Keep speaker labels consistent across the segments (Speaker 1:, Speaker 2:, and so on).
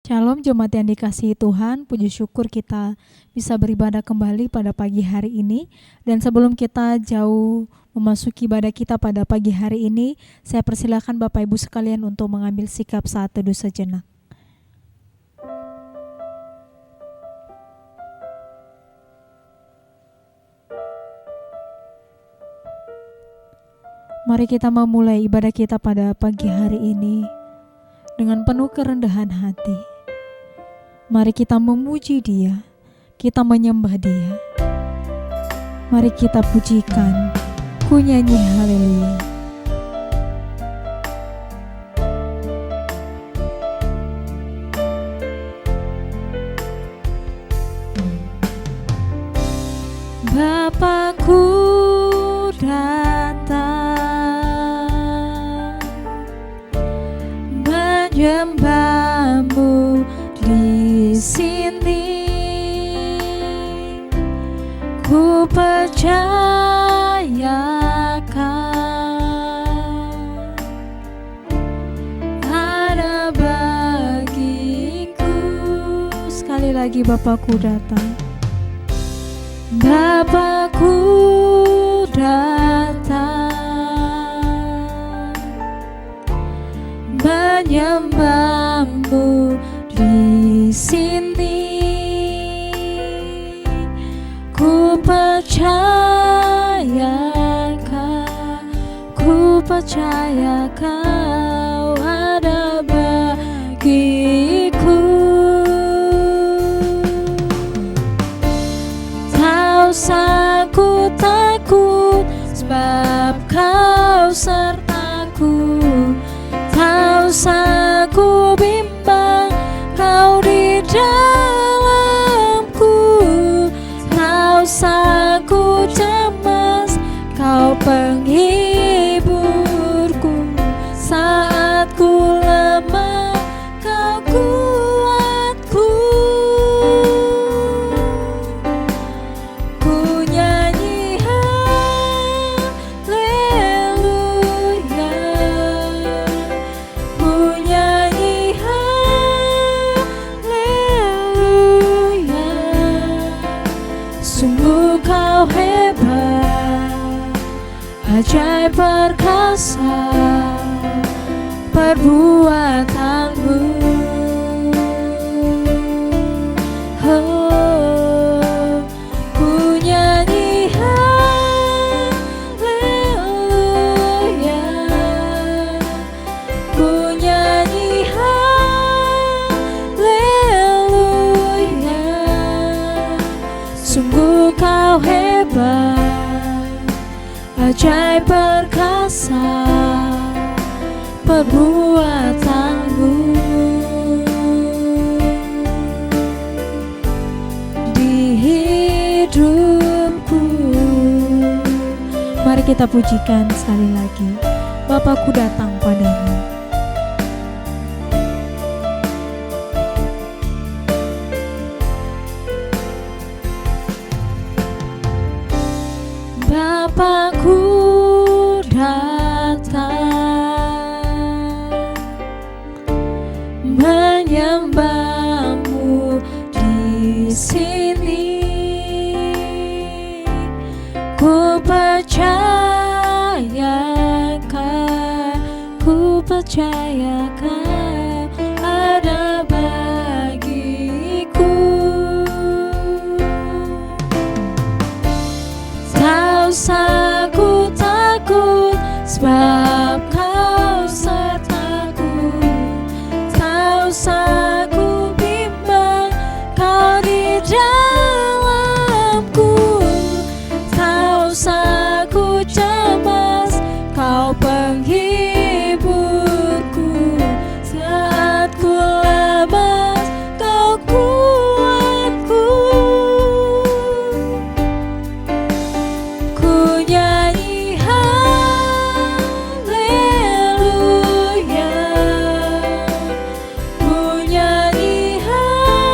Speaker 1: Shalom jemaat yang dikasihi Tuhan, puji syukur kita bisa beribadah kembali pada pagi hari ini. Dan sebelum kita jauh memasuki ibadah kita pada pagi hari ini, saya persilakan Bapak Ibu sekalian untuk mengambil sikap saat teduh sejenak. Mari kita memulai ibadah kita pada pagi hari ini dengan penuh kerendahan hati. Mari kita memuji Dia, kita menyembah Dia. Mari kita pujikan, ku nyanyi haleluya. Bapakku datang menyembahmu di sini, ku percayakan ada bagiku. Sekali lagi, Bapakku datang. Bapakku datang menyembahmu di sini, ku percaya kau ada bagiku. Tak usah ku takut, sebab kau sertaku. Tak usah ku bimbang, kau di dalamku. Tak usah ku cemas, kau penghiburku. Saat ku lemah, kau kuatku. Ku nyanyi haleluya, ku nyanyi haleluya. Sungguh kau hebat, ajaib perkasa perbuatanmu. Oh, ku nyanyi haleluya, ku nyanyi haleluya. Sungguh kau hebat, ajaib perkasa perbuatanmu. Di hidupku, mari kita pujikan sekali lagi. Bapakku datang padamu. Bapakku datang menyembahmu di sini, ku percayakan ada bagiku. Tak usah ku takut, sebab kau sertaku. Tak usah ku bimbang, kau di dalamku. Tak usah ku cemas, kau penghiburku. Saat ku lemas, kau kuatku. Ku nyanyi haleluya, ku nyanyi haleluya.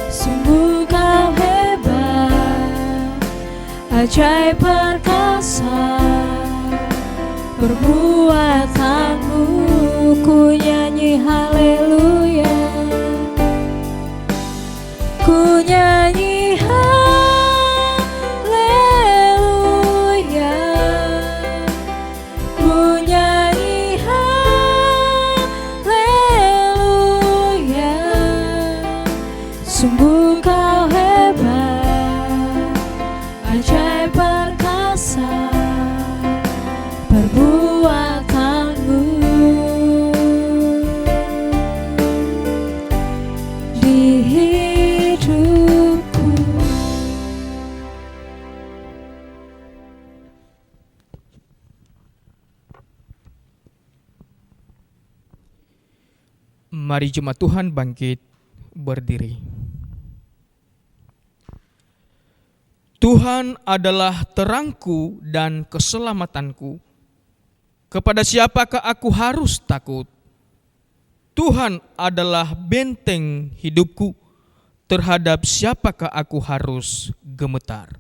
Speaker 1: Sungguh kau hebat, ajaib perkasa perbuatanmu, ku nyanyi haleluya, ku nyanyi haleluya, ku nyanyi haleluya. Sungguh kau hebat, ajaib perkasa perbuatanmu di hidupku.
Speaker 2: Mari jemaat Tuhan bangkit berdiri. Tuhan adalah terangku dan keselamatanku. Kepada siapakah aku harus takut? Tuhan adalah benteng hidupku. Terhadap siapakah aku harus gemetar?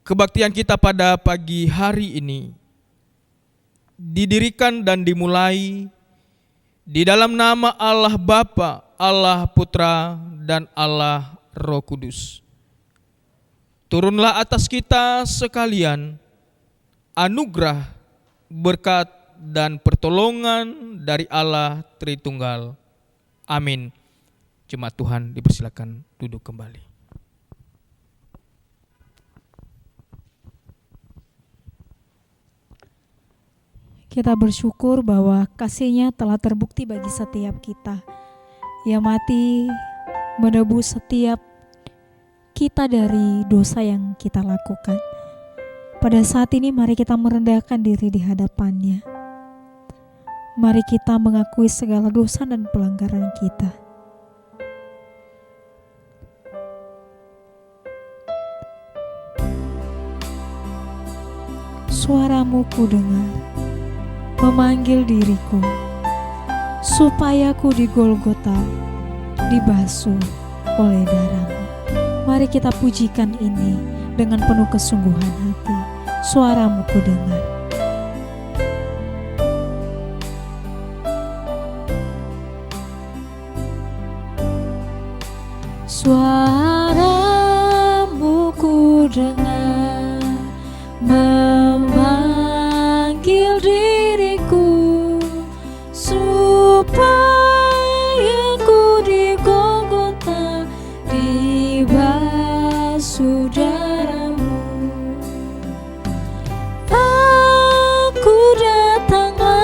Speaker 2: Kebaktian kita pada pagi hari ini didirikan dan dimulai di dalam nama Allah Bapa, Allah Putra, dan Allah Roh Kudus. Turunlah atas kita sekalian anugerah, berkat, dan pertolongan dari Allah Tritunggal. Amin. Jemaat Tuhan dipersilakan duduk kembali.
Speaker 1: Kita bersyukur bahwa kasih-Nya telah terbukti bagi setiap kita. Ia mati menebus setiap kita dari dosa yang kita lakukan. Pada saat ini mari kita merendahkan diri di hadapan-Nya. Mari kita mengakui segala dosa dan pelanggaran kita. Suara-Mu ku dengar, memanggil diriku, supaya ku di Golgota dibasuh oleh darah-Mu. Mari kita pujikan ini dengan penuh kesungguhan hati. Suara-Mu ku dengar. Suara-Mu ku dengar, memanggil diriku, supaya ku di Golgota dibasuh darah-Mu. Aku datanglah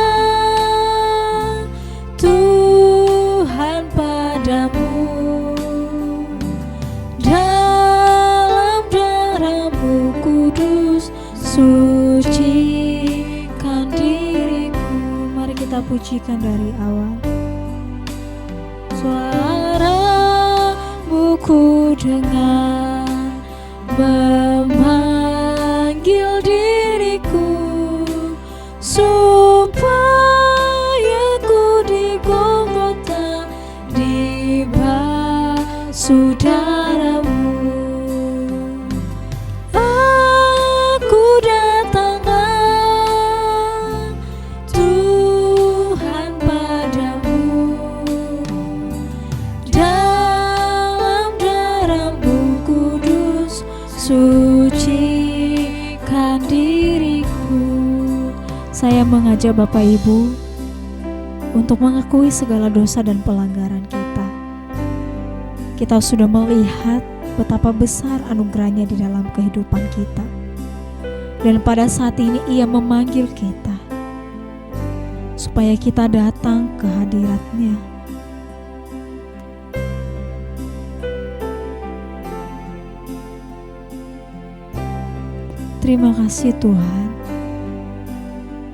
Speaker 1: Tuhan padamu, dalam darah-Mu kudus sucikan diriku. Mari kita pujikan dari awal. Suara-Mu ku dengar, memanggil diriku, supaya ku di Golgota dibasuh darah-Mu. Aku datanglah Tuhan padamu, dalam darah-Mu kudus sucikan diriku. Saya mengajak Bapak Ibu untuk mengakui segala dosa dan pelanggaran kita. Kita sudah melihat betapa besar anugerah-Nya di dalam kehidupan kita. Dan pada saat ini Ia memanggil kita supaya kita datang ke hadirat-Nya. Terima kasih Tuhan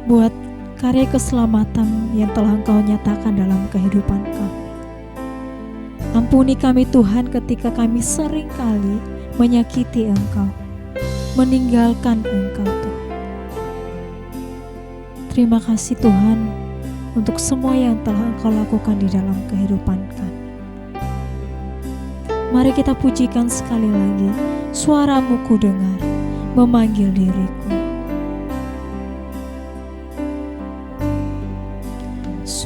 Speaker 1: buat karya keselamatan yang telah Engkau nyatakan dalam kehidupan kami. Ampuni kami Tuhan ketika kami seringkali menyakiti Engkau, meninggalkan Engkau Tuhan. Terima kasih Tuhan untuk semua yang telah Engkau lakukan di dalam kehidupan kami. Mari kita pujikan sekali lagi. Suara-Mu ku dengar, memanggil diriku.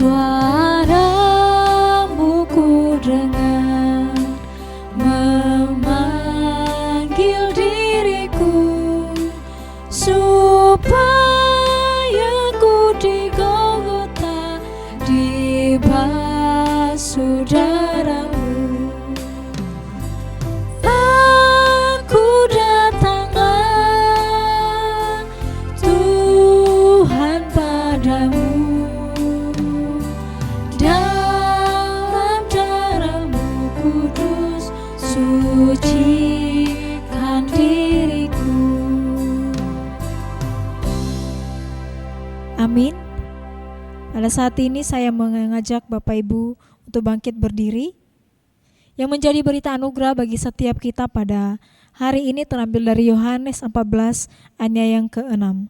Speaker 1: Suaramu ku dengar memanggil diriku, supaya ku di Golgota dibasuh darahmu. Aku datanglah Tuhan padamu, dalam darahmu kudus sucikan diriku. Amin. Pada saat ini saya mengajak Bapak Ibu untuk bangkit berdiri. Yang menjadi berita anugerah bagi setiap kita pada hari ini terambil dari Yohanes 14 ayat yang ke-6.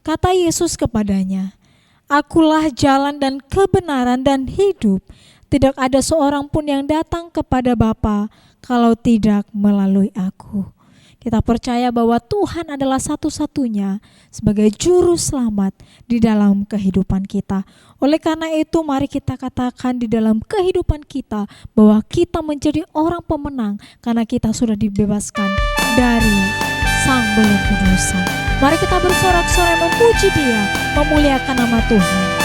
Speaker 1: Kata Yesus kepadanya, "Akulah jalan dan kebenaran dan hidup. Tidak ada seorang pun yang datang kepada Bapa kalau tidak melalui aku." Kita percaya bahwa Tuhan adalah satu-satunya sebagai juru selamat di dalam kehidupan kita. Oleh karena itu, mari kita katakan di dalam kehidupan kita bahwa kita menjadi orang pemenang karena kita sudah dibebaskan dari sang belenggu dosa. Mari kita bersorak-sorai memuji Dia, memuliakan nama Tuhan.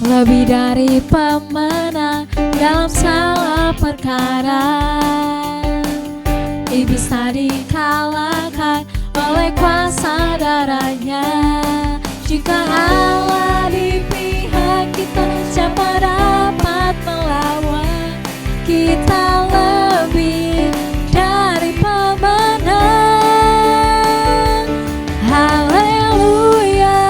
Speaker 1: Lebih dari pemenang dalam segala perkara, iblis tadi dikalahkan oleh kuasa darahnya. Jika Allah di pihak kita, siapa dapat melawan kita? Lebih dari pemenang. Haleluya,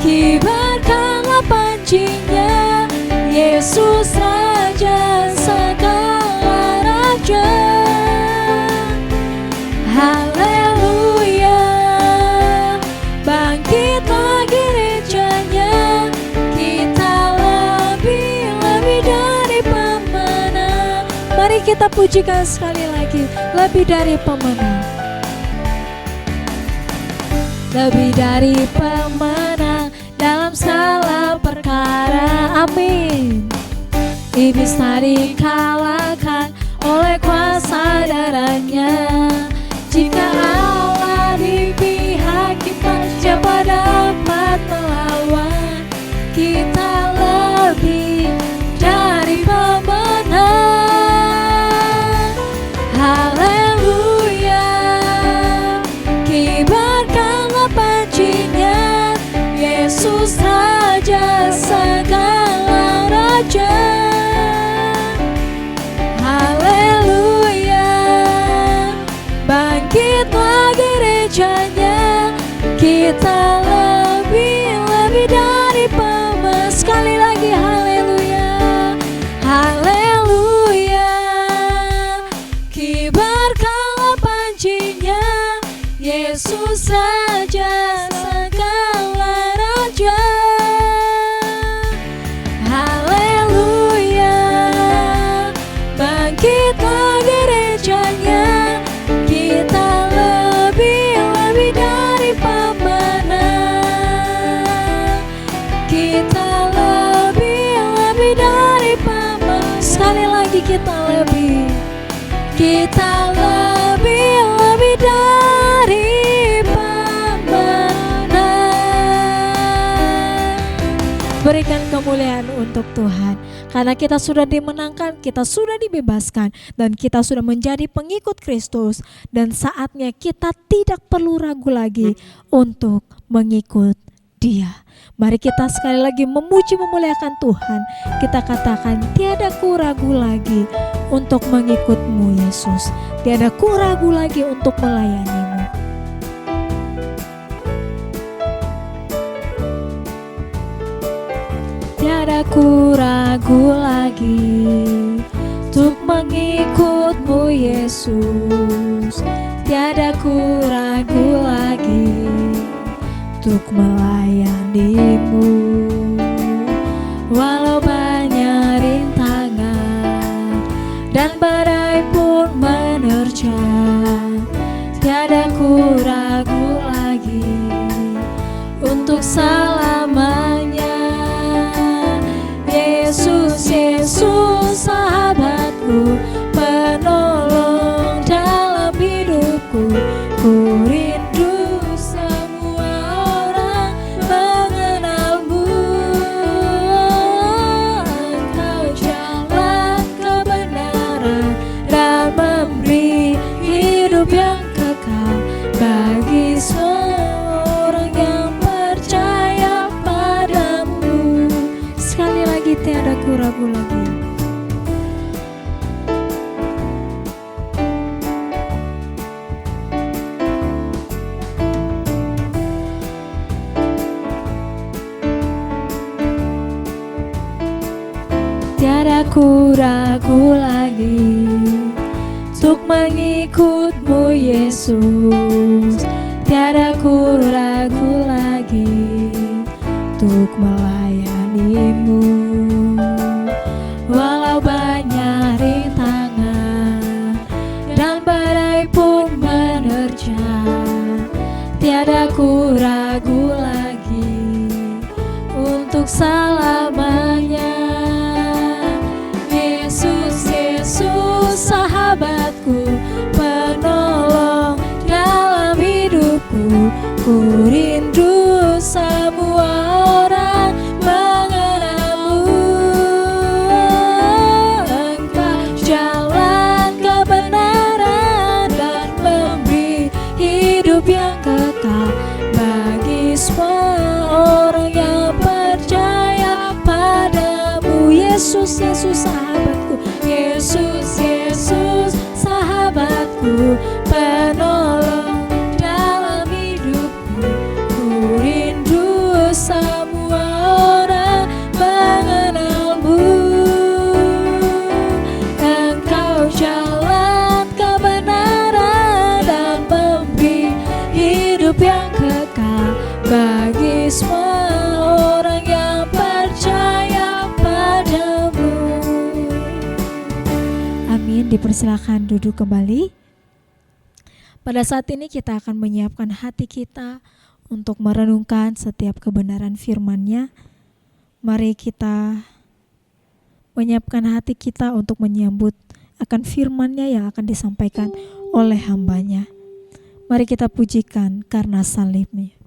Speaker 1: kibarkanlah pancinya, Yesus Raja segala raja. Haleluya, bangkit lagi gerejanya, kita lebih dari pemenang. Mari kita pujikan sekali lagi, lebih dari pemenang. Lebih dari pemenang dalam segala perkara, amin. Iblis tadi dikalahkan oleh kuasa darahnya. Jika Allah di pihak kita, siapa dapat melawan kita? Lebih dari pemenang. Haleluya, kibarkanlah pancinya, Yesus Raja segala raja. Haleluya, bangkitlah gerejanya, kita lebih dari pemenang. Sekali lagi haleluya, haleluya, kibarkanlah pancinya, Yesus Raja segala raja. Haleluya, bangkitlah gerejanya, kita lebih dari pemenang. Kita lebih dari pemenang. Sekali lagi kita lebih dari pemenang. Berikan kemuliaan untuk Tuhan, karena kita sudah dimenangkan, kita sudah dibebaskan, dan kita sudah menjadi pengikut Kristus. Dan saatnya kita tidak perlu ragu lagi untuk mengikut Dia. Mari kita sekali lagi memuji memuliakan Tuhan. Kita katakan, tiada ku ragu lagi untuk mengikut-Mu Yesus. Tiada ku ragu lagi untuk melayani-Mu. Tiada ku ragu lagi untuk mengikut-Mu Yesus. Tiada ku ragu lagi untuk melayani-Mu. Walau banyak rintangan dan badai pun menerjang, ku ragu lagi untuk mengikut-Mu Yesus. Tiada ku ragu lagi untuk melayani-Mu. Walau banyak rintangan dan badai pun menerjang, tiada ku ragu lagi untuk selamanya. Yesus, Yesus, sahabatku, penolong dalam hidupku. Ku rindu semua orang mengenal-Mu. Engkau jalan kebenaran dan memberi hidup yang kekal bagi semua orang yang percaya padamu. Yesus, Yesus, sahabatku. Yesus, Yesus, sahabatku, penolong dalam hidupku. Ku rindu semua orang mengenal-Mu. Engkau jalan kebenaran dan memberi hidup yang kekal bagi semua orang yang percaya padamu. Amin. Dipersilakan duduk kembali. Pada saat ini kita akan menyiapkan hati kita untuk merenungkan setiap kebenaran firman-Nya. Mari kita menyiapkan hati kita untuk menyambut akan firman-Nya yang akan disampaikan oleh hamba-Nya. Mari kita pujikan karena salib-Nya.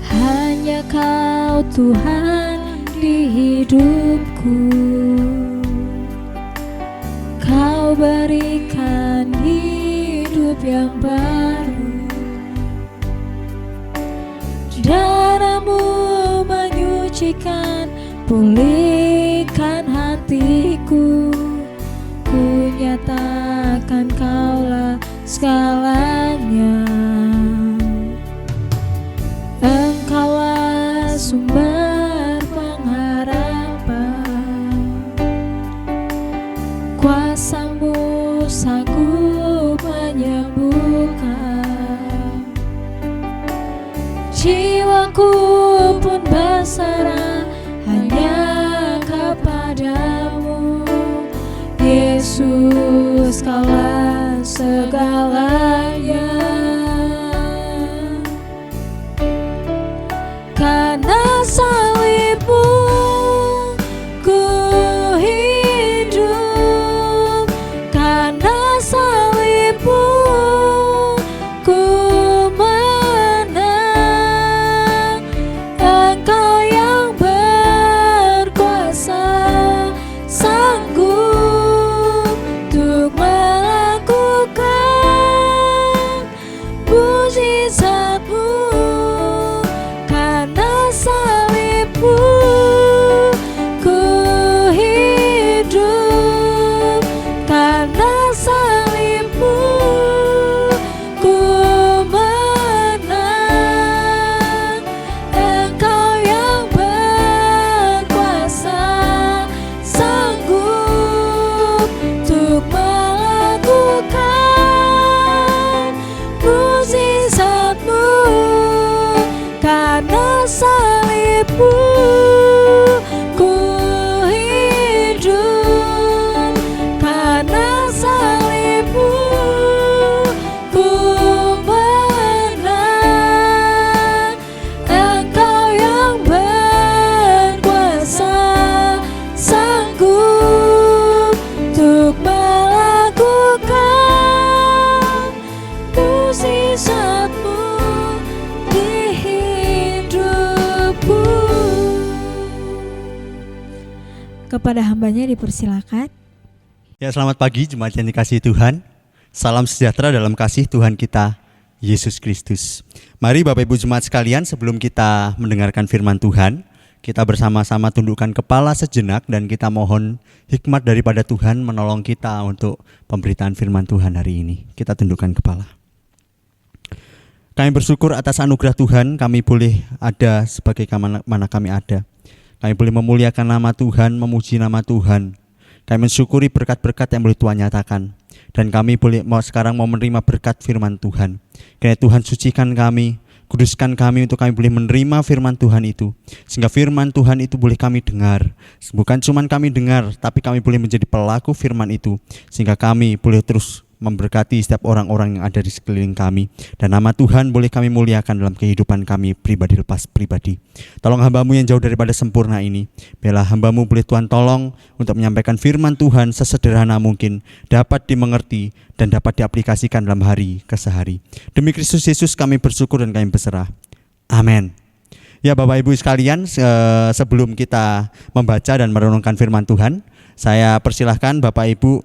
Speaker 1: Hanya Kau Tuhan di hidupku. Kau berikan hidup yang baru. Darah-Mu menyucikan, pulihkan hatiku. Ku nyatakan Kaulah segalanya. Engkaulah sumber pengharapan. Kuasa-Mu sanggup menyembuhkan. Jiwaku pun berserah hanya kepadamu. Yesus, Kaulah segalanya. Karena salib-Mu ku hidup. Karena salib-Mu ku menang. Engkau yang berkuasa, sanggup untuk melakukan mukjizat-Mu. Karena salib-Mu ku hidup. Karena salib-Mu ku menang. Engkau yang berkuasa, sanggup untuk melakukan mukjizat-Mu. Karena salib-Mu ku hidup. Karena salib-Mu ku menang. Engkau yang berkuasa, sanggup untuk melakukan mukjizat-Mu di hidupku. Kepada hamba-Nya dipersilakan.
Speaker 3: Ya, selamat pagi jemaat yang dikasihi Tuhan. Salam sejahtera dalam kasih Tuhan kita Yesus Kristus. Mari Bapak Ibu jemaat sekalian, sebelum kita mendengarkan firman Tuhan, kita bersama-sama tundukkan kepala sejenak dan kita mohon hikmat daripada Tuhan menolong kita untuk pemberitaan firman Tuhan hari ini. Kita tundukkan kepala. Kami bersyukur atas anugerah Tuhan, kami boleh ada sebagai mana kami ada. Kami boleh memuliakan nama Tuhan, memuji nama Tuhan. Kami mensyukuri berkat-berkat yang boleh Tuhan nyatakan. Dan kami sekarang mau menerima berkat firman Tuhan. Kiranya Tuhan sucikan kami, kuduskan kami untuk kami boleh menerima firman Tuhan itu. Sehingga firman Tuhan itu boleh kami dengar. Bukan cuma kami dengar, tapi kami boleh menjadi pelaku firman itu. Sehingga kami boleh terus memberkati setiap orang-orang yang ada di sekeliling kami. Dan nama Tuhan boleh kami muliakan dalam kehidupan kami pribadi lepas pribadi. Tolong hamba-Mu yang jauh daripada sempurna ini. Biarlah hamba-Mu boleh Tuhan tolong untuk menyampaikan firman Tuhan sesederhana mungkin, dapat dimengerti dan dapat diaplikasikan dalam hari kesehari. Demi Kristus Yesus kami bersyukur dan kami berserah. Amin. Ya Bapak Ibu sekalian, sebelum kita membaca dan merenungkan firman Tuhan, saya persilahkan Bapak Ibu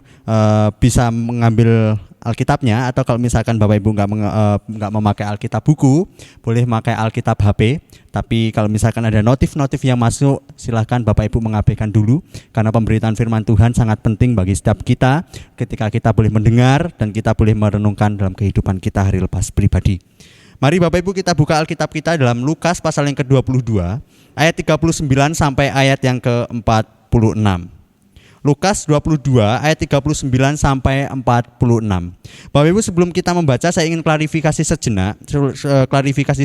Speaker 3: bisa mengambil Alkitabnya, atau kalau misalkan Bapak Ibu nggak memakai Alkitab buku, boleh memakai Alkitab HP. Tapi kalau misalkan ada notif-notif yang masuk, silahkan Bapak Ibu mengabaikan dulu, karena pemberitaan firman Tuhan sangat penting bagi setiap kita ketika kita boleh mendengar dan kita boleh merenungkan dalam kehidupan kita hari lepas pribadi. Mari Bapak Ibu kita buka Alkitab kita dalam Lukas pasal yang ke-22 ayat 39 sampai ayat yang ke-46. Lukas 22 ayat 39 sampai 46. Bapak Ibu, sebelum kita membaca saya ingin klarifikasi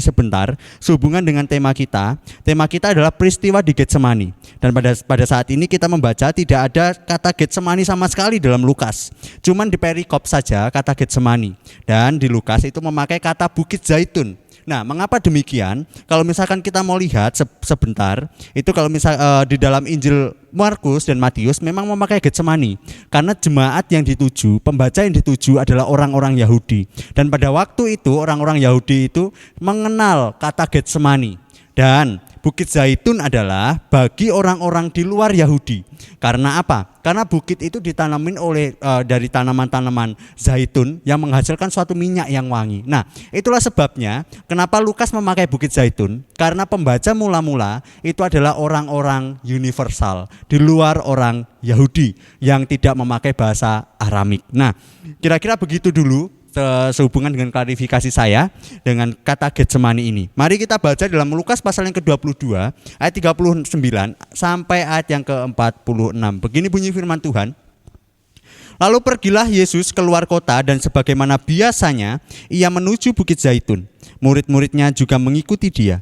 Speaker 3: sebentar sehubungan dengan tema kita. Tema kita adalah peristiwa di Getsemani. Dan pada saat ini kita membaca tidak ada kata Getsemani sama sekali dalam Lukas. Cuman di perikop saja kata Getsemani. Dan di Lukas itu memakai kata Bukit Zaitun. Nah, mengapa demikian? Kalau misalkan kita mau lihat sebentar, itu kalau di dalam Injil Markus dan Matius memang memakai Getsemani, karena jemaat yang dituju, pembaca yang dituju adalah orang-orang Yahudi. Dan pada waktu itu orang-orang Yahudi itu mengenal kata Getsemani. Dan Bukit Zaitun adalah bagi orang-orang di luar Yahudi. Karena apa? Karena bukit itu ditanamin dari tanaman-tanaman zaitun yang menghasilkan suatu minyak yang wangi. Nah, itulah sebabnya kenapa Lukas memakai Bukit Zaitun. Karena pembaca mula-mula itu adalah orang-orang universal, di luar orang Yahudi yang tidak memakai bahasa Aramik. Nah, kira-kira begitu dulu sehubungan dengan klarifikasi saya dengan kata Getsemani ini. Mari kita baca dalam Lukas pasal yang ke-22 ayat 39 sampai ayat yang ke-46. Begini bunyi firman Tuhan. Lalu pergilah Yesus keluar kota dan sebagaimana biasanya ia menuju Bukit Zaitun. Murid-muridnya juga mengikuti dia.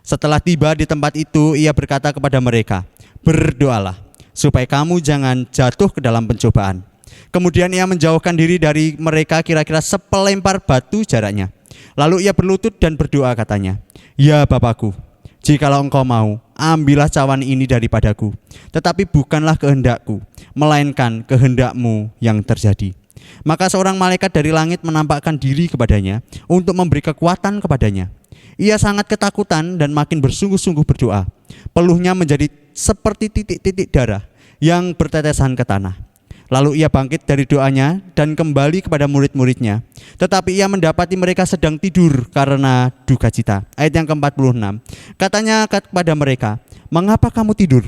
Speaker 3: Setelah tiba di tempat itu ia berkata kepada mereka, "Berdoalah supaya kamu jangan jatuh ke dalam pencobaan." Kemudian ia menjauhkan diri dari mereka kira-kira sepelempar batu jaraknya. Lalu ia berlutut dan berdoa katanya, "Ya Bapakku, jikalau engkau mau, ambillah cawan ini daripadaku. Tetapi bukanlah kehendakku, melainkan kehendak-Mu yang terjadi." Maka seorang malaikat dari langit menampakkan diri kepadanya untuk memberi kekuatan kepadanya. Ia sangat ketakutan dan makin bersungguh-sungguh berdoa. Peluhnya menjadi seperti titik-titik darah yang bertetesan ke tanah. Lalu ia bangkit dari doanya dan kembali kepada murid-muridnya. Tetapi ia mendapati mereka sedang tidur karena duka cita. Ayat yang ke-46. Katanya kepada mereka, "Mengapa kamu tidur?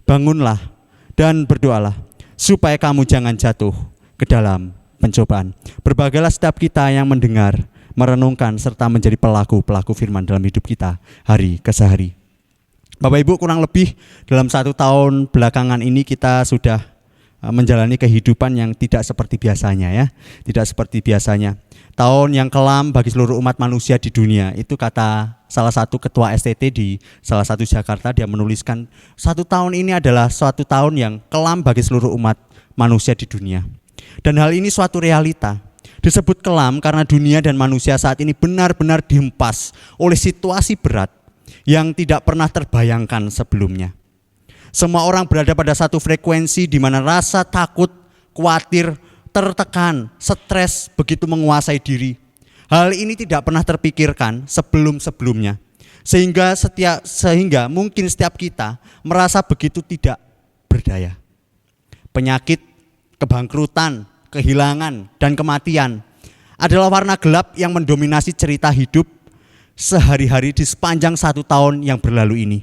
Speaker 3: Bangunlah dan berdoalah, supaya kamu jangan jatuh ke dalam pencobaan." Berbagailah setiap kita yang mendengar, merenungkan, serta menjadi pelaku-pelaku firman dalam hidup kita hari ke hari. Bapak Ibu, kurang lebih dalam 1 tahun belakangan ini kita sudah menjalani kehidupan yang tidak seperti biasanya ya. Tidak seperti biasanya. Tahun yang kelam bagi seluruh umat manusia di dunia. Itu kata salah satu ketua STT di salah satu Jakarta. Dia menuliskan 1 tahun ini adalah suatu tahun yang kelam bagi seluruh umat manusia di dunia. Dan hal ini suatu realita. Disebut kelam karena dunia dan manusia saat ini benar-benar dihempas oleh situasi berat yang tidak pernah terbayangkan sebelumnya. Semua orang berada pada satu frekuensi di mana rasa takut, khawatir, tertekan, stres begitu menguasai diri. Hal ini tidak pernah terpikirkan sebelum-sebelumnya. Sehingga mungkin setiap kita merasa begitu tidak berdaya. Penyakit, kebangkrutan, kehilangan, dan kematian adalah warna gelap yang mendominasi cerita hidup sehari-hari di sepanjang 1 tahun yang berlalu ini.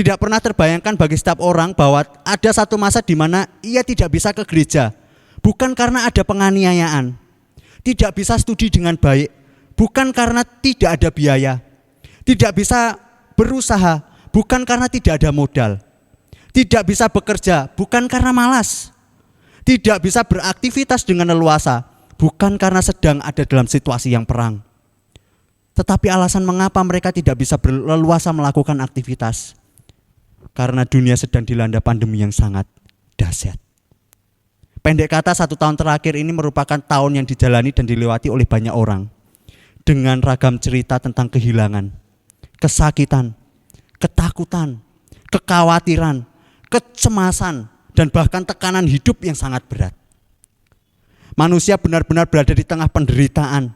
Speaker 3: Tidak pernah terbayangkan bagi setiap orang bahwa ada satu masa di mana ia tidak bisa ke gereja, bukan karena ada penganiayaan, tidak bisa studi dengan baik, bukan karena tidak ada biaya, tidak bisa berusaha, bukan karena tidak ada modal, tidak bisa bekerja, bukan karena malas, tidak bisa beraktivitas dengan leluasa, bukan karena sedang ada dalam situasi yang perang. Tetapi alasan mengapa mereka tidak bisa berleluasa melakukan aktivitas, karena dunia sedang dilanda pandemi yang sangat dahsyat. Pendek kata, 1 tahun terakhir ini merupakan tahun yang dijalani dan dilewati oleh banyak orang dengan ragam cerita tentang kehilangan, kesakitan, ketakutan, kekhawatiran, kecemasan, dan bahkan tekanan hidup yang sangat berat. Manusia benar-benar berada di tengah penderitaan,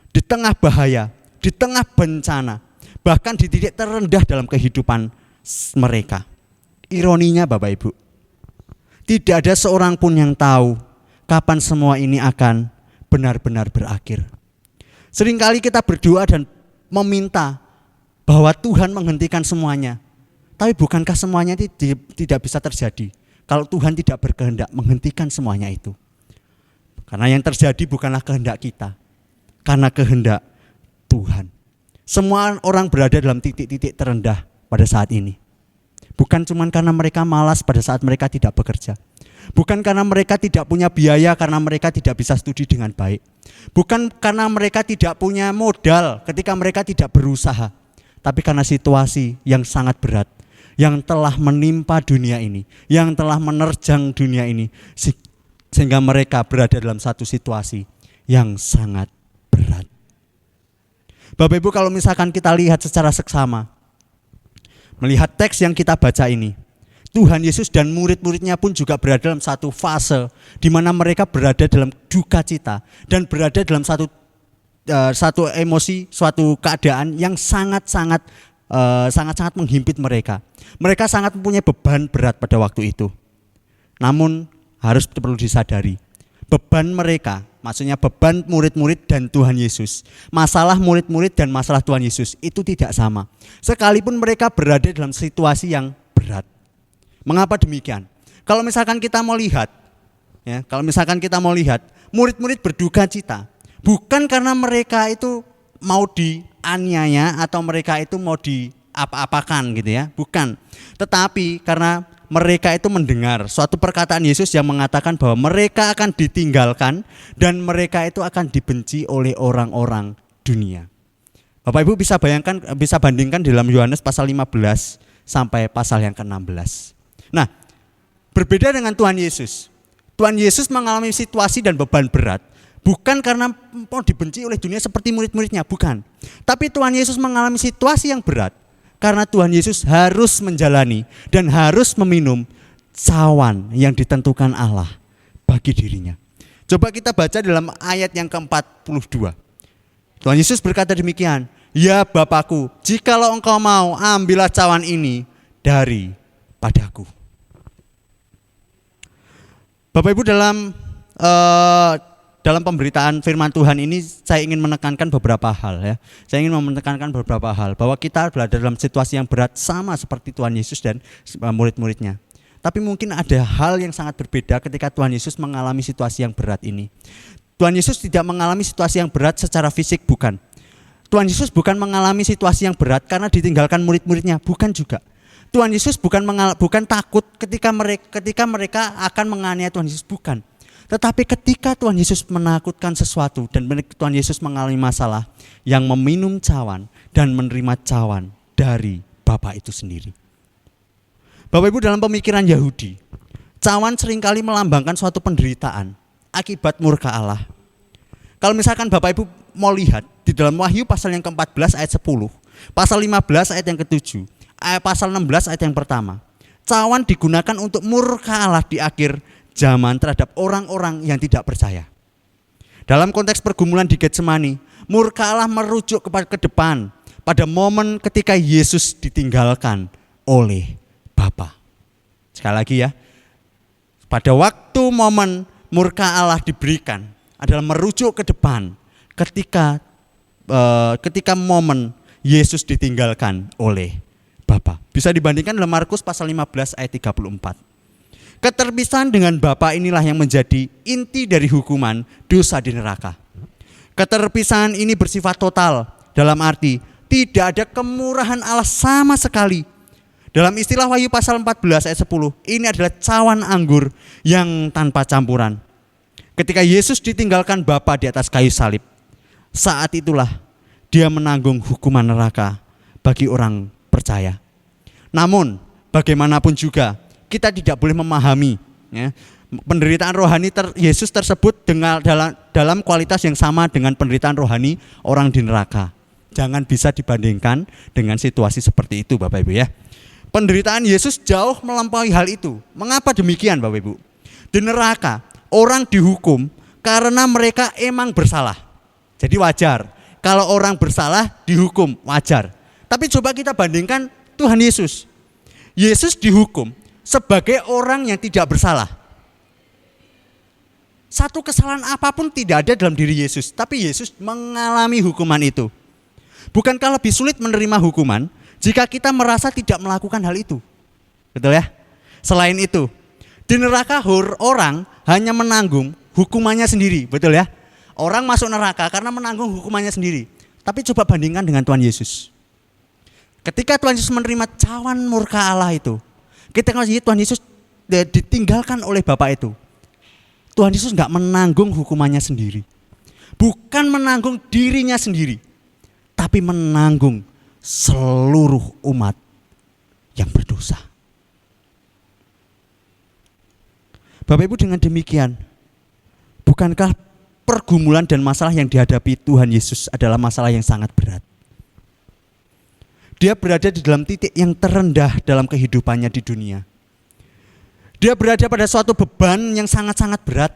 Speaker 3: di tengah bahaya, di tengah bencana, bahkan di titik terendah dalam kehidupan mereka. Ironinya Bapak Ibu, tidak ada seorang pun yang tahu kapan semua ini akan benar-benar berakhir. Seringkali kita berdoa dan meminta bahwa Tuhan menghentikan semuanya. Tapi bukankah semuanya tidak bisa terjadi kalau Tuhan tidak berkehendak menghentikan semuanya itu? Karena yang terjadi bukanlah kehendak kita, karena kehendak Tuhan. Semua orang berada dalam titik-titik terendah pada saat ini. Bukan cuma karena mereka malas pada saat mereka tidak bekerja. Bukan karena mereka tidak punya biaya karena mereka tidak bisa studi dengan baik. Bukan karena mereka tidak punya modal ketika mereka tidak berusaha. Tapi karena situasi yang sangat berat yang telah menimpa dunia ini, yang telah menerjang dunia ini, sehingga mereka berada dalam satu situasi yang sangat berat. Bapak Ibu, kalau misalkan kita lihat secara seksama, melihat teks yang kita baca ini, Tuhan Yesus dan murid-muridnya pun juga berada dalam satu fase di mana mereka berada dalam duka cita dan berada dalam satu emosi, suatu keadaan yang sangat-sangat menghimpit mereka. Mereka sangat mempunyai beban berat pada waktu itu. Namun harus perlu disadari, beban mereka, maksudnya beban murid-murid dan Tuhan Yesus, masalah murid-murid dan masalah Tuhan Yesus itu tidak sama. Sekalipun mereka berada dalam situasi yang berat. Mengapa demikian? Kalau misalkan kita mau lihat, murid-murid berduka cita, bukan karena mereka itu mau dianiaya atau mereka itu mau diapa-apakan gitu ya, bukan. Tetapi karena mereka itu mendengar suatu perkataan Yesus yang mengatakan bahwa mereka akan ditinggalkan dan mereka itu akan dibenci oleh orang-orang dunia. Bapak Ibu bisa bandingkan di dalam Yohanes pasal 15 sampai pasal yang ke-16. Nah, berbeda dengan Tuhan Yesus. Tuhan Yesus mengalami situasi dan beban berat bukan karena mau dibenci oleh dunia seperti murid-muridnya, bukan. Tapi Tuhan Yesus mengalami situasi yang berat karena Tuhan Yesus harus menjalani dan harus meminum cawan yang ditentukan Allah bagi dirinya. Coba kita baca dalam ayat yang ke-42. Tuhan Yesus berkata demikian, "Ya Bapakku, jikalau engkau mau, ambillah cawan ini daripadaku." Bapak Ibu, dalam pemberitaan firman Tuhan ini saya ingin menekankan beberapa hal ya. Saya ingin menekankan beberapa hal bahwa kita berada dalam situasi yang berat sama seperti Tuhan Yesus dan murid-muridnya. Tapi mungkin ada hal yang sangat berbeda ketika Tuhan Yesus mengalami situasi yang berat ini. Tuhan Yesus tidak mengalami situasi yang berat secara fisik, bukan. Tuhan Yesus bukan mengalami situasi yang berat karena ditinggalkan murid-muridnya, bukan juga. Tuhan Yesus bukan takut ketika mereka akan menganiaya Tuhan Yesus, bukan. Tetapi ketika Tuhan Yesus menakutkan sesuatu dan Tuhan Yesus mengalami masalah yang meminum cawan dan menerima cawan dari Bapa itu sendiri. Bapak Ibu, dalam pemikiran Yahudi, cawan seringkali melambangkan suatu penderitaan akibat murka Allah. Kalau misalkan Bapak Ibu mau lihat di dalam Wahyu pasal yang ke-14 ayat 10, pasal 15 ayat yang ke-7, pasal 16 ayat yang pertama, cawan digunakan untuk murka Allah di akhir zaman terhadap orang-orang yang tidak percaya. Dalam konteks pergumulan di Getsemani, murka Allah merujuk ke depan pada momen ketika Yesus ditinggalkan oleh Bapa. Sekali lagi ya, pada waktu momen murka Allah diberikan adalah merujuk ke depan ketika momen Yesus ditinggalkan oleh Bapa. Bisa dibandingkan dalam Markus pasal 15 ayat 34. Keterpisahan dengan Bapa inilah yang menjadi inti dari hukuman dosa di neraka. Keterpisahan ini bersifat total, dalam arti tidak ada kemurahan Allah sama sekali. Dalam istilah Wahyu pasal 14 ayat 10, ini adalah cawan anggur yang tanpa campuran. Ketika Yesus ditinggalkan Bapa di atas kayu salib, saat itulah dia menanggung hukuman neraka bagi orang percaya. Namun bagaimanapun juga kita tidak boleh memahami ya, penderitaan rohani Yesus tersebut dalam kualitas yang sama dengan penderitaan rohani orang di neraka. Jangan bisa dibandingkan dengan situasi seperti itu, Bapak Ibu ya. Penderitaan Yesus jauh melampaui hal itu. Mengapa demikian, Bapak Ibu? Di neraka orang dihukum karena mereka emang bersalah. Jadi wajar kalau orang bersalah dihukum, wajar. Tapi coba kita bandingkan Tuhan Yesus. Yesus dihukum sebagai orang yang tidak bersalah. Satu kesalahan apapun tidak ada dalam diri Yesus, tapi Yesus mengalami hukuman itu. Bukankah lebih sulit menerima hukuman jika kita merasa tidak melakukan hal itu? Betul ya? Selain itu, di neraka orang hanya menanggung hukumannya sendiri, betul ya? Orang masuk neraka karena menanggung hukumannya sendiri. Tapi coba bandingkan dengan Tuhan Yesus. Ketika Tuhan Yesus menerima cawan murka Allah itu, ketika Tuhan Yesus ditinggalkan oleh Bapa itu, Tuhan Yesus enggak menanggung hukumannya sendiri. Bukan menanggung dirinya sendiri, tapi menanggung seluruh umat yang berdosa. Bapak Ibu, dengan demikian, bukankah pergumulan dan masalah yang dihadapi Tuhan Yesus adalah masalah yang sangat berat? Dia berada di dalam titik yang terendah dalam kehidupannya di dunia. Dia berada pada suatu beban yang sangat-sangat berat.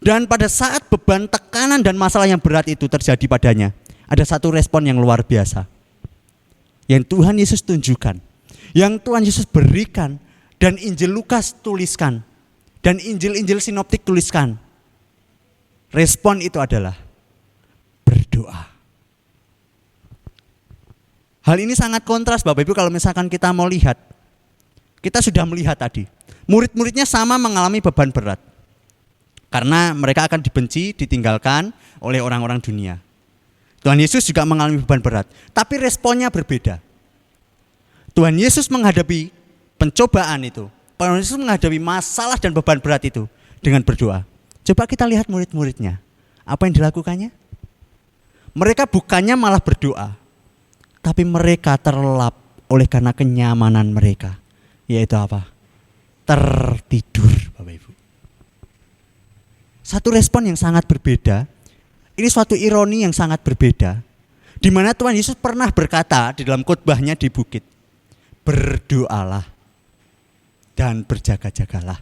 Speaker 3: Dan pada saat beban, tekanan dan masalah yang berat itu terjadi padanya, ada satu respon yang luar biasa yang Tuhan Yesus tunjukkan, yang Tuhan Yesus berikan, dan Injil Lukas tuliskan, dan Injil-Injil sinoptik tuliskan. Respon itu adalah berdoa. Hal ini sangat kontras, Bapak Ibu, kalau misalkan kita mau lihat. Kita sudah melihat tadi, murid-muridnya sama mengalami beban berat. Karena mereka akan dibenci, ditinggalkan oleh orang-orang dunia. Tuhan Yesus juga mengalami beban berat, tapi responnya berbeda. Tuhan Yesus menghadapi pencobaan itu, Tuhan Yesus menghadapi masalah dan beban berat itu dengan berdoa. Coba kita lihat murid-muridnya, apa yang dilakukannya? Mereka bukannya malah berdoa, tapi mereka terlelap oleh karena kenyamanan mereka, yaitu apa? Tertidur, Bapak Ibu. Satu respon yang sangat berbeda. Ini suatu ironi yang sangat berbeda, di mana Tuhan Yesus pernah berkata di dalam khotbahnya di bukit, berdoalah dan berjaga-jagalah.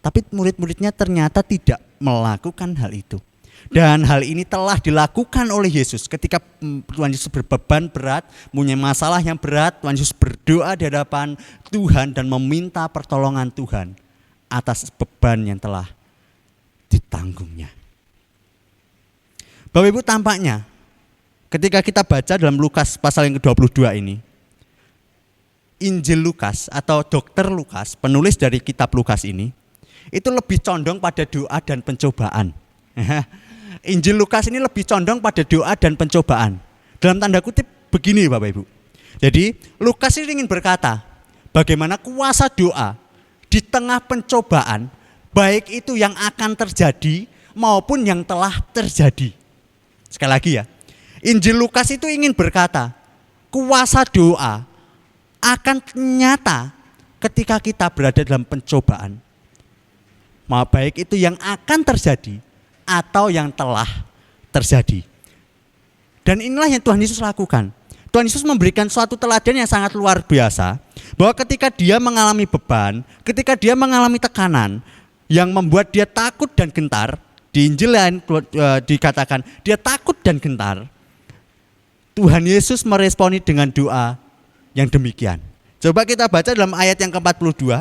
Speaker 3: Tapi murid-muridnya ternyata tidak melakukan hal itu. Dan hal ini telah dilakukan oleh Yesus ketika Tuhan Yesus berbeban berat, punya masalah yang berat. Tuhan Yesus berdoa di hadapan Tuhan dan meminta pertolongan Tuhan atas beban yang telah ditanggungnya. Bapak Ibu, tampaknya ketika kita baca dalam Lukas pasal yang ke-22 ini, Injil Lukas atau Dokter Lukas, penulis dari kitab Lukas ini, itu lebih condong pada doa dan pencobaan. Injil Lukas ini lebih condong pada doa dan pencobaan. Dalam tanda kutip begini, Bapak Ibu. Jadi Lukas ini ingin berkata bagaimana kuasa doa di tengah pencobaan, baik itu yang akan terjadi maupun yang telah terjadi. Sekali lagi ya, Injil Lukas itu ingin berkata kuasa doa akan nyata ketika kita berada dalam pencobaan, baik itu yang akan terjadi atau yang telah terjadi. Dan inilah yang Tuhan Yesus lakukan. Tuhan Yesus memberikan suatu teladan yang sangat luar biasa, bahwa ketika dia mengalami beban, ketika dia mengalami tekanan yang membuat dia takut dan gentar, di Injil lain dikatakan dia takut dan gentar, Tuhan Yesus meresponi dengan doa yang demikian. Coba kita baca dalam ayat yang ke-42.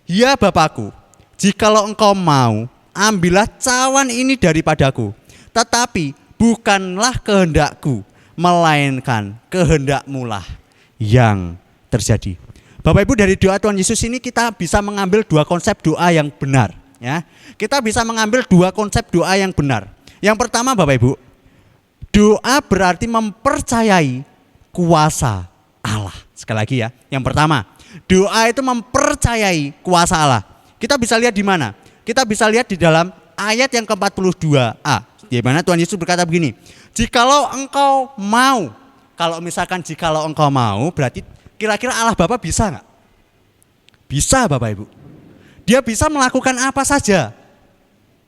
Speaker 3: Ya Bapakku, jikalau engkau mau, ambillah cawan ini daripadaku, tetapi bukanlah kehendakku, melainkan kehendakmu lah yang terjadi. Bapak Ibu, dari doa Tuhan Yesus ini kita bisa mengambil dua konsep doa yang benar, ya. Kita bisa mengambil dua konsep doa yang benar. Yang pertama Bapak Ibu, doa berarti mempercayai kuasa Allah. Sekali lagi ya. Yang pertama, doa itu mempercayai kuasa Allah. Kita bisa lihat di mana? Kita bisa lihat di dalam ayat yang ke-42a. Di mana Tuhan Yesus berkata begini, jikalau engkau mau, kalau misalkan jikalau engkau mau, berarti kira-kira Allah Bapa bisa enggak? Bisa Bapak Ibu. Dia bisa melakukan apa saja.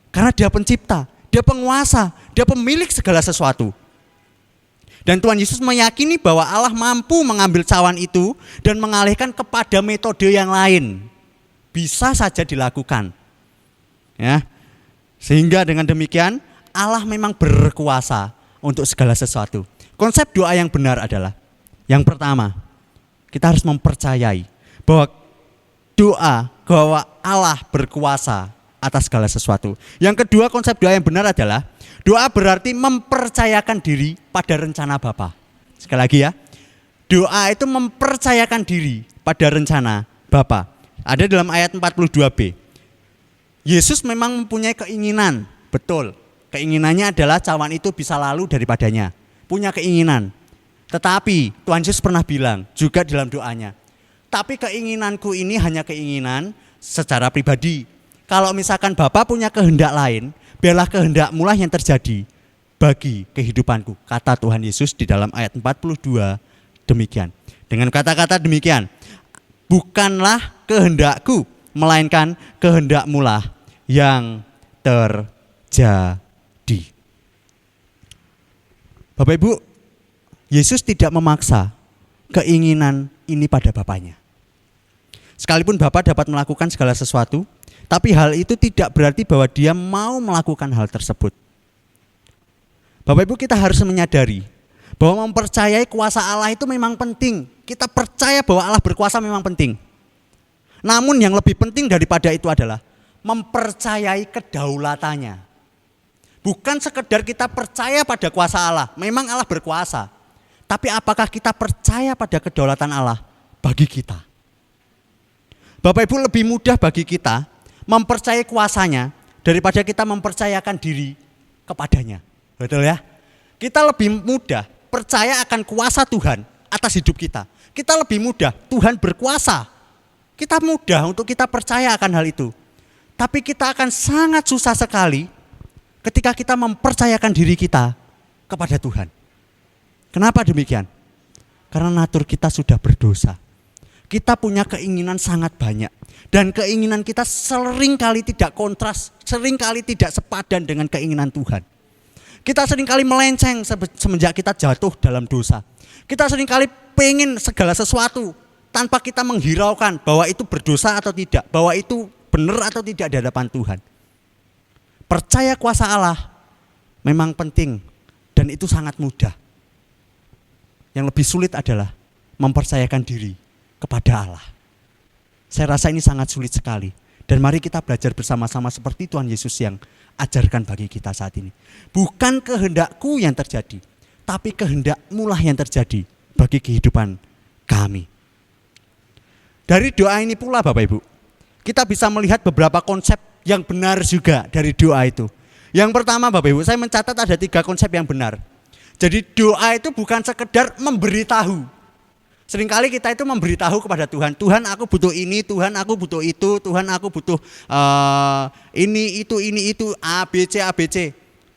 Speaker 3: Karena dia pencipta, dia penguasa, dia pemilik segala sesuatu. Dan Tuhan Yesus meyakini bahwa Allah mampu mengambil cawan itu dan mengalihkan kepada metode yang lain. Bisa saja dilakukan. Ya. Sehingga dengan demikian Allah memang berkuasa untuk segala sesuatu. Konsep doa yang benar adalah yang pertama, kita harus mempercayai bahwa bahwa Allah berkuasa atas segala sesuatu. Yang kedua, konsep doa yang benar adalah doa berarti mempercayakan diri pada rencana Bapa. Sekali lagi ya, doa itu mempercayakan diri pada rencana Bapa. Ada dalam ayat 42b. Yesus memang mempunyai keinginan, betul. Keinginannya adalah cawan itu bisa lalu daripadanya. Punya keinginan. Tetapi Tuhan Yesus pernah bilang juga dalam doanya, tapi keinginanku ini hanya keinginan secara pribadi. Kalau misalkan Bapa punya kehendak lain, biarlah kehendakmu lah yang terjadi bagi kehidupanku. Kata Tuhan Yesus di dalam ayat 42 demikian. Dengan kata-kata demikian, bukanlah kehendakku, melainkan kehendakmu lah yang terjadi. Bapak Ibu, Yesus tidak memaksa keinginan ini pada Bapaknya. Sekalipun Bapa dapat melakukan segala sesuatu, tapi hal itu tidak berarti bahwa dia mau melakukan hal tersebut. Bapak Ibu, kita harus menyadari bahwa mempercayai kuasa Allah itu memang penting. Kita percaya bahwa Allah berkuasa memang penting. Namun yang lebih penting daripada itu adalah mempercayai kedaulatannya. Bukan sekedar kita percaya pada kuasa Allah, memang Allah berkuasa. Tapi apakah kita percaya pada kedaulatan Allah bagi kita? Bapak Ibu, lebih mudah bagi kita mempercayai kuasanya daripada kita mempercayakan diri kepadanya. Betul ya? Kita lebih mudah percaya akan kuasa Tuhan atas hidup kita. Kita lebih mudah, Tuhan berkuasa. Kita mudah untuk kita percaya akan hal itu. Tapi kita akan sangat susah sekali ketika kita mempercayakan diri kita kepada Tuhan. Kenapa demikian? Karena natur kita sudah berdosa. Kita punya keinginan sangat banyak. Dan keinginan kita seringkali tidak kontras, seringkali tidak sepadan dengan keinginan Tuhan. Kita seringkali melenceng semenjak kita jatuh dalam dosa. Kita seringkali pengen segala sesuatu tanpa kita menghiraukan bahwa itu berdosa atau tidak, bahwa itu benar atau tidak di hadapan Tuhan. Percaya kuasa Allah memang penting dan itu sangat mudah. Yang lebih sulit adalah mempercayakan diri kepada Allah. Saya rasa ini sangat sulit sekali. Dan mari kita belajar bersama-sama seperti Tuhan Yesus yang ajarkan bagi kita saat ini. Bukan kehendakku yang terjadi, tapi kehendakmu lah yang terjadi bagi kehidupan kami. Dari doa ini pula Bapak Ibu, kita bisa melihat beberapa konsep yang benar juga dari doa itu. Yang pertama Bapak Ibu, saya mencatat ada 3 konsep yang benar. Jadi doa itu bukan sekedar memberitahu. Seringkali kita itu memberitahu kepada Tuhan, Tuhan aku butuh ini, Tuhan aku butuh itu, Tuhan aku butuh ini, itu, ABC.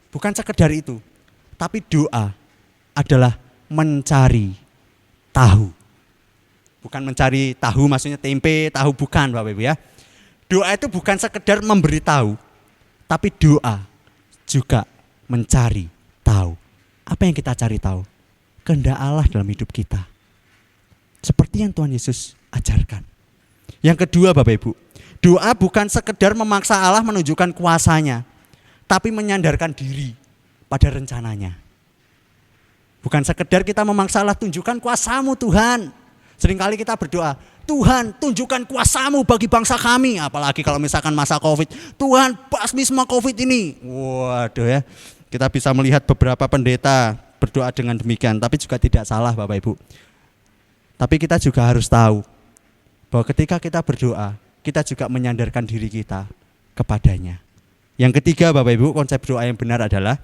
Speaker 3: Bukan sekedar itu. Tapi doa adalah mencari tahu. Bukan mencari tahu maksudnya tempe, tahu bukan Bapak Ibu ya. Doa itu bukan sekedar memberitahu, tapi doa juga mencari tahu. Apa yang kita cari tahu? Kehendak Allah dalam hidup kita. Seperti yang Tuhan Yesus ajarkan. Yang kedua Bapak Ibu, doa bukan sekedar memaksa Allah menunjukkan kuasanya, tapi menyandarkan diri pada rencananya. Bukan sekedar kita memaksa Allah, tunjukkan kuasamu Tuhan. Seringkali kita berdoa, Tuhan tunjukkan kuasamu bagi bangsa kami. Apalagi kalau misalkan masa COVID, Tuhan basmi semua COVID ini. Waduh ya, kita bisa melihat beberapa pendeta berdoa dengan demikian. Tapi juga tidak salah Bapak Ibu. Tapi kita juga harus tahu bahwa ketika kita berdoa, kita juga menyandarkan diri kita kepadanya. Yang ketiga, Bapak Ibu, konsep doa yang benar adalah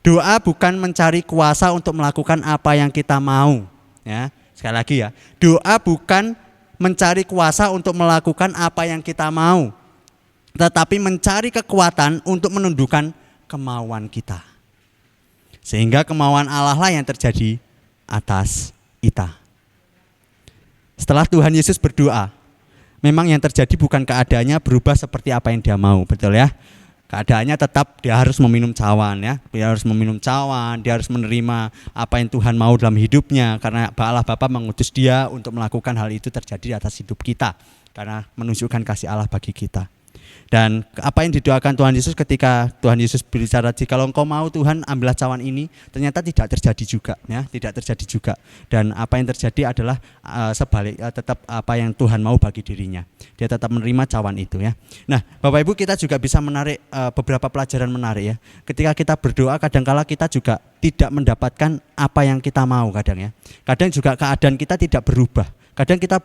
Speaker 3: doa bukan mencari kuasa untuk melakukan apa yang kita mau. Ya, sekali lagi ya, doa bukan mencari kuasa untuk melakukan apa yang kita mau, tetapi mencari kekuatan untuk menundukkan kemauan kita. Sehingga kemauan Allah lah yang terjadi atas kita. Setelah Tuhan Yesus berdoa, memang yang terjadi bukan keadaannya berubah seperti apa yang dia mau, betul ya? Keadaannya tetap dia harus meminum cawan ya. Dia harus meminum cawan, dia harus menerima apa yang Tuhan mau dalam hidupnya, karena Allah Bapa mengutus dia untuk melakukan hal itu terjadi di atas hidup kita, karena menunjukkan kasih Allah bagi kita. Dan apa yang didoakan Tuhan Yesus ketika Tuhan Yesus berbicara, "Jikalau engkau mau Tuhan, ambillah cawan ini," ternyata tidak terjadi juga ya, tidak terjadi juga. Dan apa yang terjadi adalah tetap apa yang Tuhan mau bagi dirinya. Dia tetap menerima cawan itu ya. Nah, Bapak Ibu, kita juga bisa menarik beberapa pelajaran menarik ya. Ketika kita berdoa, kadangkala kita juga tidak mendapatkan apa yang kita mau kadang ya. Kadang juga keadaan kita tidak berubah. Kadang kita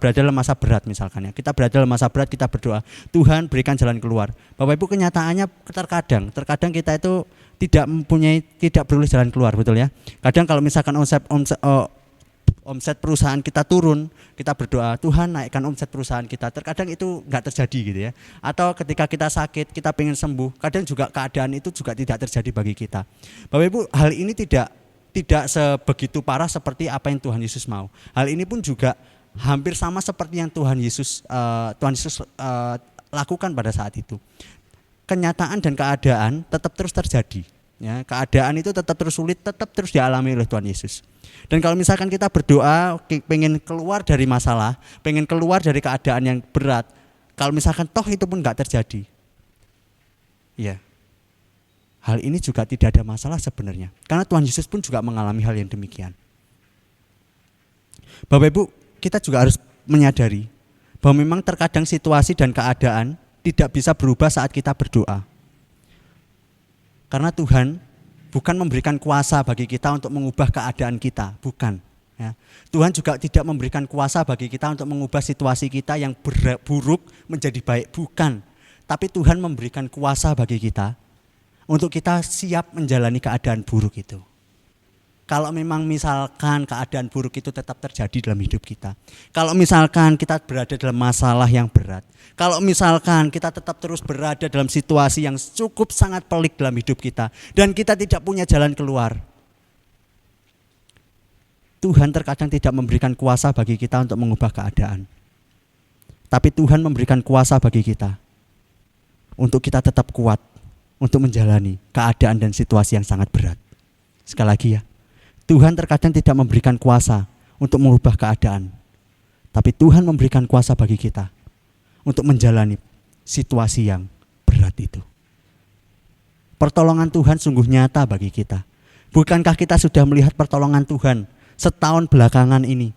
Speaker 3: berada dalam masa berat misalkan ya. Kita berada dalam masa berat, kita berdoa, Tuhan berikan jalan keluar. Bapak Ibu, kenyataannya terkadang kita itu tidak beroleh jalan keluar, betul ya. Kadang kalau misalkan omset perusahaan kita turun, kita berdoa, Tuhan naikkan omset perusahaan kita. Terkadang itu enggak terjadi gitu ya. Atau ketika kita sakit, kita pengen sembuh, kadang juga keadaan itu juga tidak terjadi bagi kita. Bapak Ibu, hal ini tidak sebegitu parah seperti apa yang Tuhan Yesus mau. Hal ini pun juga hampir sama seperti yang Tuhan Yesus lakukan pada saat itu. Kenyataan dan keadaan tetap terus terjadi. Ya, keadaan itu tetap terus sulit, tetap terus dialami oleh Tuhan Yesus. Dan kalau misalkan kita berdoa, pengen keluar dari masalah, pengen keluar dari keadaan yang berat, kalau misalkan toh itu pun nggak terjadi, ya, hal ini juga tidak ada masalah sebenarnya. Karena Tuhan Yesus pun juga mengalami hal yang demikian. Bapak Ibu, kita juga harus menyadari bahwa memang terkadang situasi dan keadaan tidak bisa berubah saat kita berdoa. Karena Tuhan bukan memberikan kuasa bagi kita untuk mengubah keadaan kita, bukan. Ya. Tuhan juga tidak memberikan kuasa bagi kita untuk mengubah situasi kita yang buruk menjadi baik, bukan. Tapi Tuhan memberikan kuasa bagi kita untuk kita siap menjalani keadaan buruk itu. Kalau memang misalkan keadaan buruk itu tetap terjadi dalam hidup kita. Kalau misalkan kita berada dalam masalah yang berat. Kalau misalkan kita tetap terus berada dalam situasi yang cukup sangat pelik dalam hidup kita. Dan kita tidak punya jalan keluar. Tuhan terkadang tidak memberikan kuasa bagi kita untuk mengubah keadaan. Tapi Tuhan memberikan kuasa bagi kita untuk kita tetap kuat, untuk menjalani keadaan dan situasi yang sangat berat. Sekali lagi ya, Tuhan terkadang tidak memberikan kuasa untuk mengubah keadaan, tapi Tuhan memberikan kuasa bagi kita untuk menjalani situasi yang berat itu. Pertolongan Tuhan sungguh nyata bagi kita. Bukankah kita sudah melihat pertolongan Tuhan setahun belakangan ini?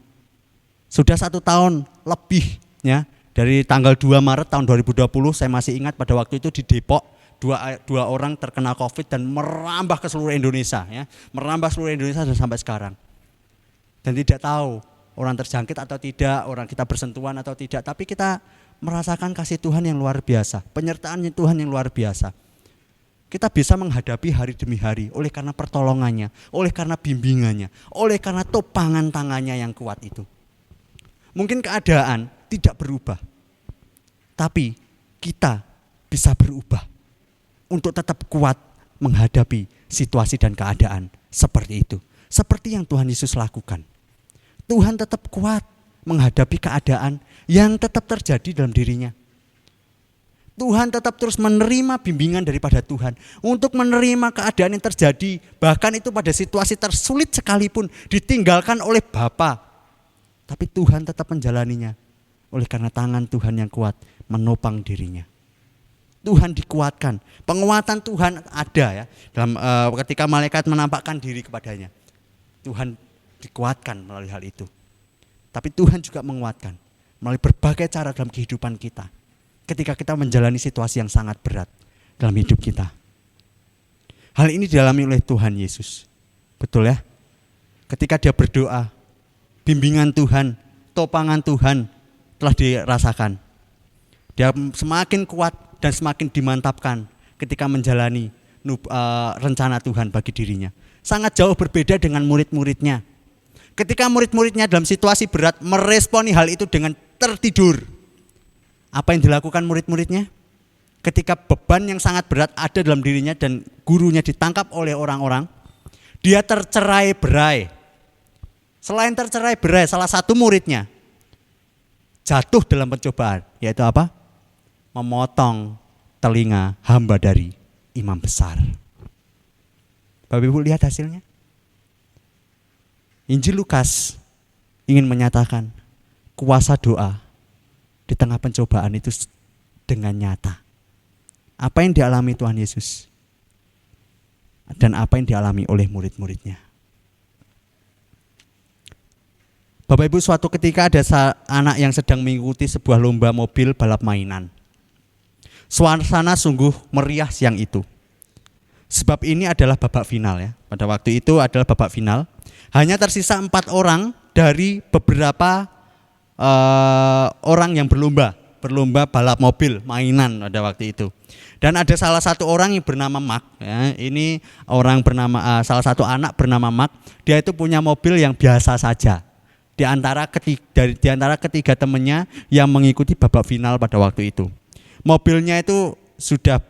Speaker 3: Sudah 1 tahun lebih ya, dari tanggal 2 Maret tahun 2020, saya masih ingat pada waktu itu di Depok, dua orang terkena COVID dan merambah ke seluruh Indonesia ya, merambah seluruh Indonesia dan sampai sekarang. Dan tidak tahu orang terjangkit atau tidak, orang kita bersentuhan atau tidak, tapi kita merasakan kasih Tuhan yang luar biasa, penyertaan Tuhan yang luar biasa. Kita bisa menghadapi hari demi hari oleh karena pertolongannya, oleh karena bimbingannya, oleh karena topangan tangannya yang kuat itu. Mungkin keadaan tidak berubah, tapi kita bisa berubah untuk tetap kuat menghadapi situasi dan keadaan seperti itu. Seperti yang Tuhan Yesus lakukan. Tuhan tetap kuat menghadapi keadaan yang tetap terjadi dalam dirinya. Tuhan tetap terus menerima bimbingan daripada Tuhan untuk menerima keadaan yang terjadi, bahkan itu pada situasi tersulit sekalipun ditinggalkan oleh Bapa. Tapi Tuhan tetap menjalaninya oleh karena tangan Tuhan yang kuat menopang dirinya. Tuhan dikuatkan, penguatan Tuhan ada ya dalam ketika malaikat menampakkan diri kepadanya. Tuhan dikuatkan melalui hal itu. Tapi Tuhan juga menguatkan melalui berbagai cara dalam kehidupan kita. Ketika kita menjalani situasi yang sangat berat dalam hidup kita. Hal ini dialami oleh Tuhan Yesus. Betul ya? Ketika dia berdoa, bimbingan Tuhan, topangan Tuhan telah dirasakan. Dia semakin kuat dan semakin dimantapkan ketika menjalani rencana Tuhan bagi dirinya. Sangat jauh berbeda dengan murid-muridnya. Ketika murid-muridnya dalam situasi berat meresponi hal itu dengan tertidur. Apa yang dilakukan murid-muridnya? Ketika beban yang sangat berat ada dalam dirinya dan gurunya ditangkap oleh orang-orang, dia tercerai-berai. Selain tercerai-berai, salah satu muridnya jatuh dalam pencobaan, yaitu apa? Memotong telinga hamba dari imam besar. Bapak Ibu lihat hasilnya. Injil Lukas ingin menyatakan kuasa doa di tengah pencobaan itu dengan nyata. Apa yang dialami Tuhan Yesus dan apa yang dialami oleh murid-muridnya. Bapak Ibu, suatu ketika ada anak yang sedang mengikuti sebuah lomba mobil balap mainan. Suasana sungguh meriah siang itu. Sebab ini adalah babak final ya. Pada waktu itu adalah babak final. Hanya tersisa 4 orang dari beberapa orang yang berlomba balap mobil mainan pada waktu itu. Dan ada salah satu orang yang bernama Mark ya. Ini orang bernama salah satu anak bernama Mark. Dia itu punya mobil yang biasa saja. Di antara ketiga temannya yang mengikuti babak final pada waktu itu. Mobilnya itu sudah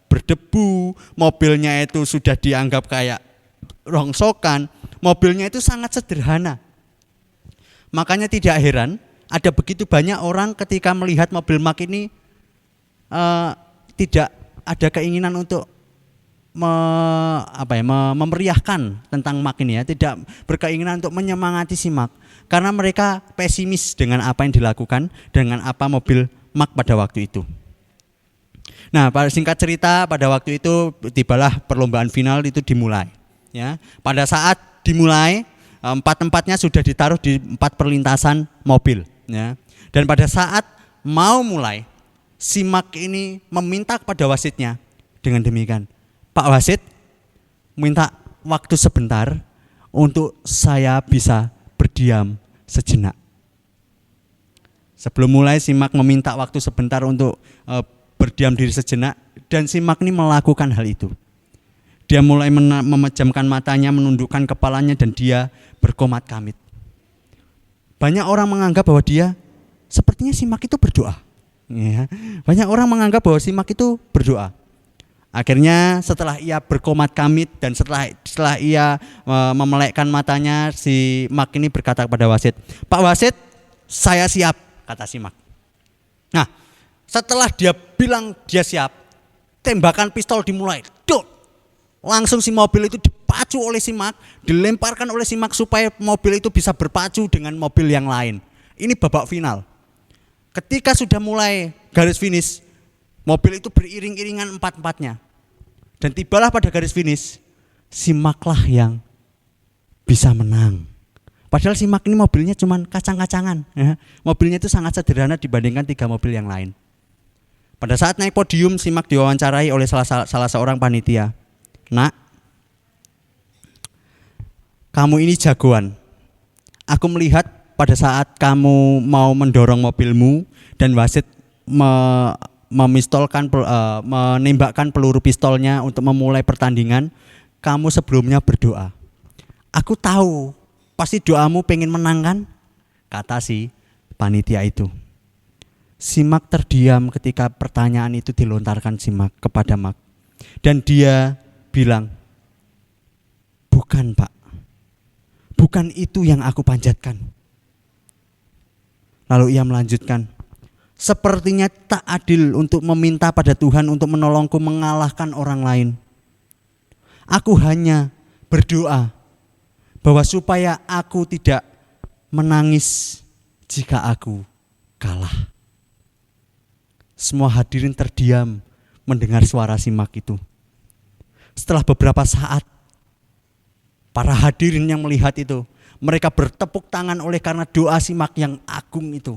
Speaker 3: berdebu, mobilnya itu sudah dianggap kayak rongsokan, mobilnya itu sangat sederhana. Makanya tidak heran ada begitu banyak orang ketika melihat mobil Mark ini tidak ada keinginan untuk memeriahkan tentang Mark ini ya, tidak berkeinginan untuk menyemangati si Mark karena mereka pesimis dengan apa yang dilakukan dengan apa mobil Mark pada waktu itu. Nah, singkat cerita pada waktu itu tibalah perlombaan final itu dimulai. Ya, pada saat dimulai 4 tempatnya sudah ditaruh di 4 perlintasan mobil. Ya, dan pada saat mau mulai, si Mark ini meminta kepada wasitnya dengan demikian, Pak Wasit, minta waktu sebentar untuk saya bisa berdiam sejenak. Sebelum mulai, si Mark meminta waktu sebentar untuk berdiam diri sejenak dan si Mark ini melakukan hal itu. Dia mulai memejamkan matanya, menundukkan kepalanya dan dia berkomat kamit. Banyak orang menganggap bahwa dia sepertinya si Mark itu berdoa. Ya. Banyak orang menganggap bahwa si Mark itu berdoa. Akhirnya setelah ia berkomat kamit dan setelah ia memelekkan matanya, si Mark ini berkata kepada wasit, Pak Wasit, saya siap, kata si Mark. Nah, setelah dia bilang dia siap, tembakan pistol dimulai. Duk! Langsung si mobil itu dipacu oleh si Mark, dilemparkan oleh si Mark supaya mobil itu bisa berpacu dengan mobil yang lain. Ini babak final. Ketika sudah mulai garis finish, mobil itu beriring-iringan 4-4-nya. Dan tibalah pada garis finish, si Mark lah yang bisa menang. Padahal si Mark ini mobilnya cuma kacang-kacangan. Ya. Mobilnya itu sangat sederhana dibandingkan 3 mobil yang lain. Pada saat naik podium, si Mark diwawancarai oleh salah seorang panitia. Nak, kamu ini jagoan. Aku melihat pada saat kamu mau mendorong mobilmu dan wasit menembakkan peluru pistolnya untuk memulai pertandingan, kamu sebelumnya berdoa. Aku tahu, pasti doamu pengen menang kan? Kata si panitia itu. Si Mark terdiam ketika pertanyaan itu dilontarkan si Mark kepada Mark. Dan dia bilang, bukan Pak, bukan itu yang aku panjatkan. Lalu ia melanjutkan, sepertinya tak adil untuk meminta pada Tuhan untuk menolongku mengalahkan orang lain. Aku hanya berdoa bahwa supaya aku tidak menangis jika aku kalah. Semua hadirin terdiam mendengar suara si Mark itu. Setelah beberapa saat, para hadirin yang melihat itu, mereka bertepuk tangan oleh karena doa si Mark yang agung itu.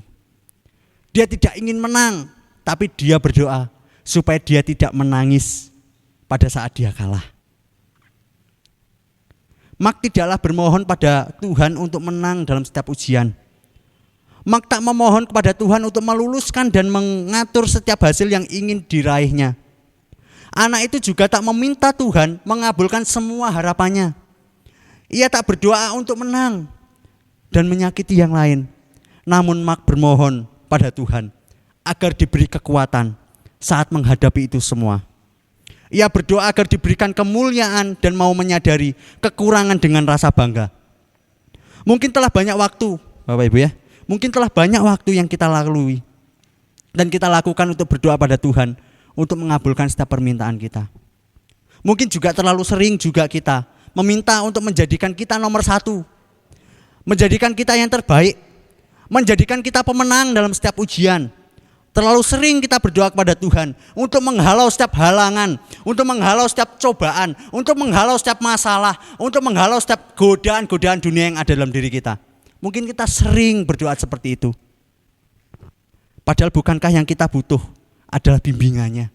Speaker 3: Dia tidak ingin menang, tapi dia berdoa supaya dia tidak menangis pada saat dia kalah. Mark tidaklah bermohon pada Tuhan untuk menang dalam setiap ujian. Mark tak memohon kepada Tuhan untuk meluluskan dan mengatur setiap hasil yang ingin diraihnya. Anak itu juga tak meminta Tuhan mengabulkan semua harapannya. Ia tak berdoa untuk menang dan menyakiti yang lain. Namun Mark bermohon pada Tuhan agar diberi kekuatan saat menghadapi itu semua. Ia berdoa agar diberikan kemuliaan dan mau menyadari kekurangan dengan rasa bangga. Mungkin telah banyak waktu, Bapak Ibu ya, mungkin telah banyak waktu yang kita lalui dan kita lakukan untuk berdoa pada Tuhan untuk mengabulkan setiap permintaan kita. Mungkin juga terlalu sering juga kita meminta untuk menjadikan kita nomor satu, menjadikan kita yang terbaik, menjadikan kita pemenang dalam setiap ujian. Terlalu sering kita berdoa kepada Tuhan untuk menghalau setiap halangan, untuk menghalau setiap cobaan, untuk menghalau setiap masalah, untuk menghalau setiap godaan-godaan dunia yang ada dalam diri kita. Mungkin kita sering berdoa seperti itu. Padahal bukankah yang kita butuh adalah bimbingannya?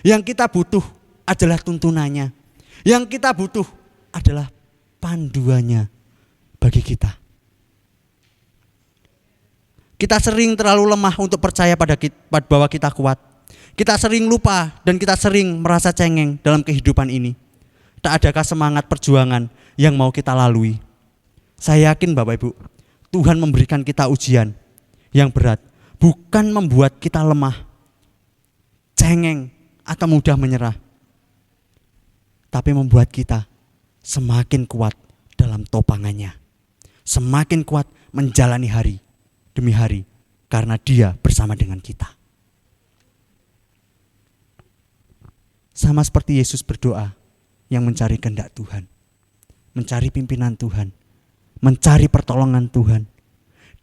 Speaker 3: Yang kita butuh adalah tuntunannya. Yang kita butuh adalah panduannya bagi kita. Kita sering terlalu lemah untuk percaya bahwa kita kuat. Kita sering lupa dan kita sering merasa cengeng dalam kehidupan ini. Tak adakah semangat perjuangan yang mau kita lalui? Saya yakin Bapak Ibu, Tuhan memberikan kita ujian yang berat, bukan membuat kita lemah, cengeng atau mudah menyerah, tapi membuat kita semakin kuat dalam topangannya, semakin kuat menjalani hari demi hari, karena Dia bersama dengan kita. Sama seperti Yesus berdoa yang mencari kehendak Tuhan, mencari pimpinan Tuhan, mencari pertolongan Tuhan.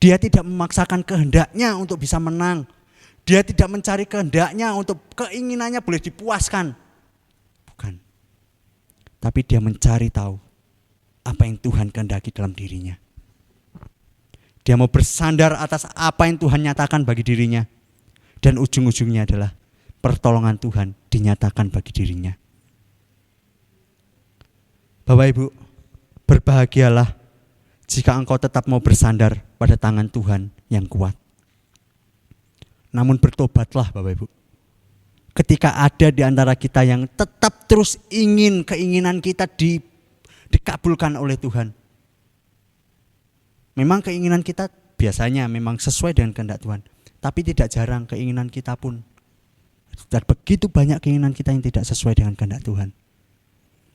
Speaker 3: Dia tidak memaksakan kehendaknya untuk bisa menang. Dia tidak mencari kehendaknya untuk keinginannya boleh dipuaskan. Bukan. Tapi dia mencari tahu apa yang Tuhan kehendaki dalam dirinya. Dia mau bersandar atas apa yang Tuhan nyatakan bagi dirinya. Dan ujung-ujungnya adalah pertolongan Tuhan dinyatakan bagi dirinya. Bapak Ibu, berbahagialah jika engkau tetap mau bersandar pada tangan Tuhan yang kuat. Namun bertobatlah Bapak Ibu. Ketika ada di antara kita yang tetap terus ingin keinginan kita dikabulkan oleh Tuhan. Memang keinginan kita biasanya memang sesuai dengan kehendak Tuhan. Tapi tidak jarang keinginan kita pun. Dan begitu banyak keinginan kita yang tidak sesuai dengan kehendak Tuhan.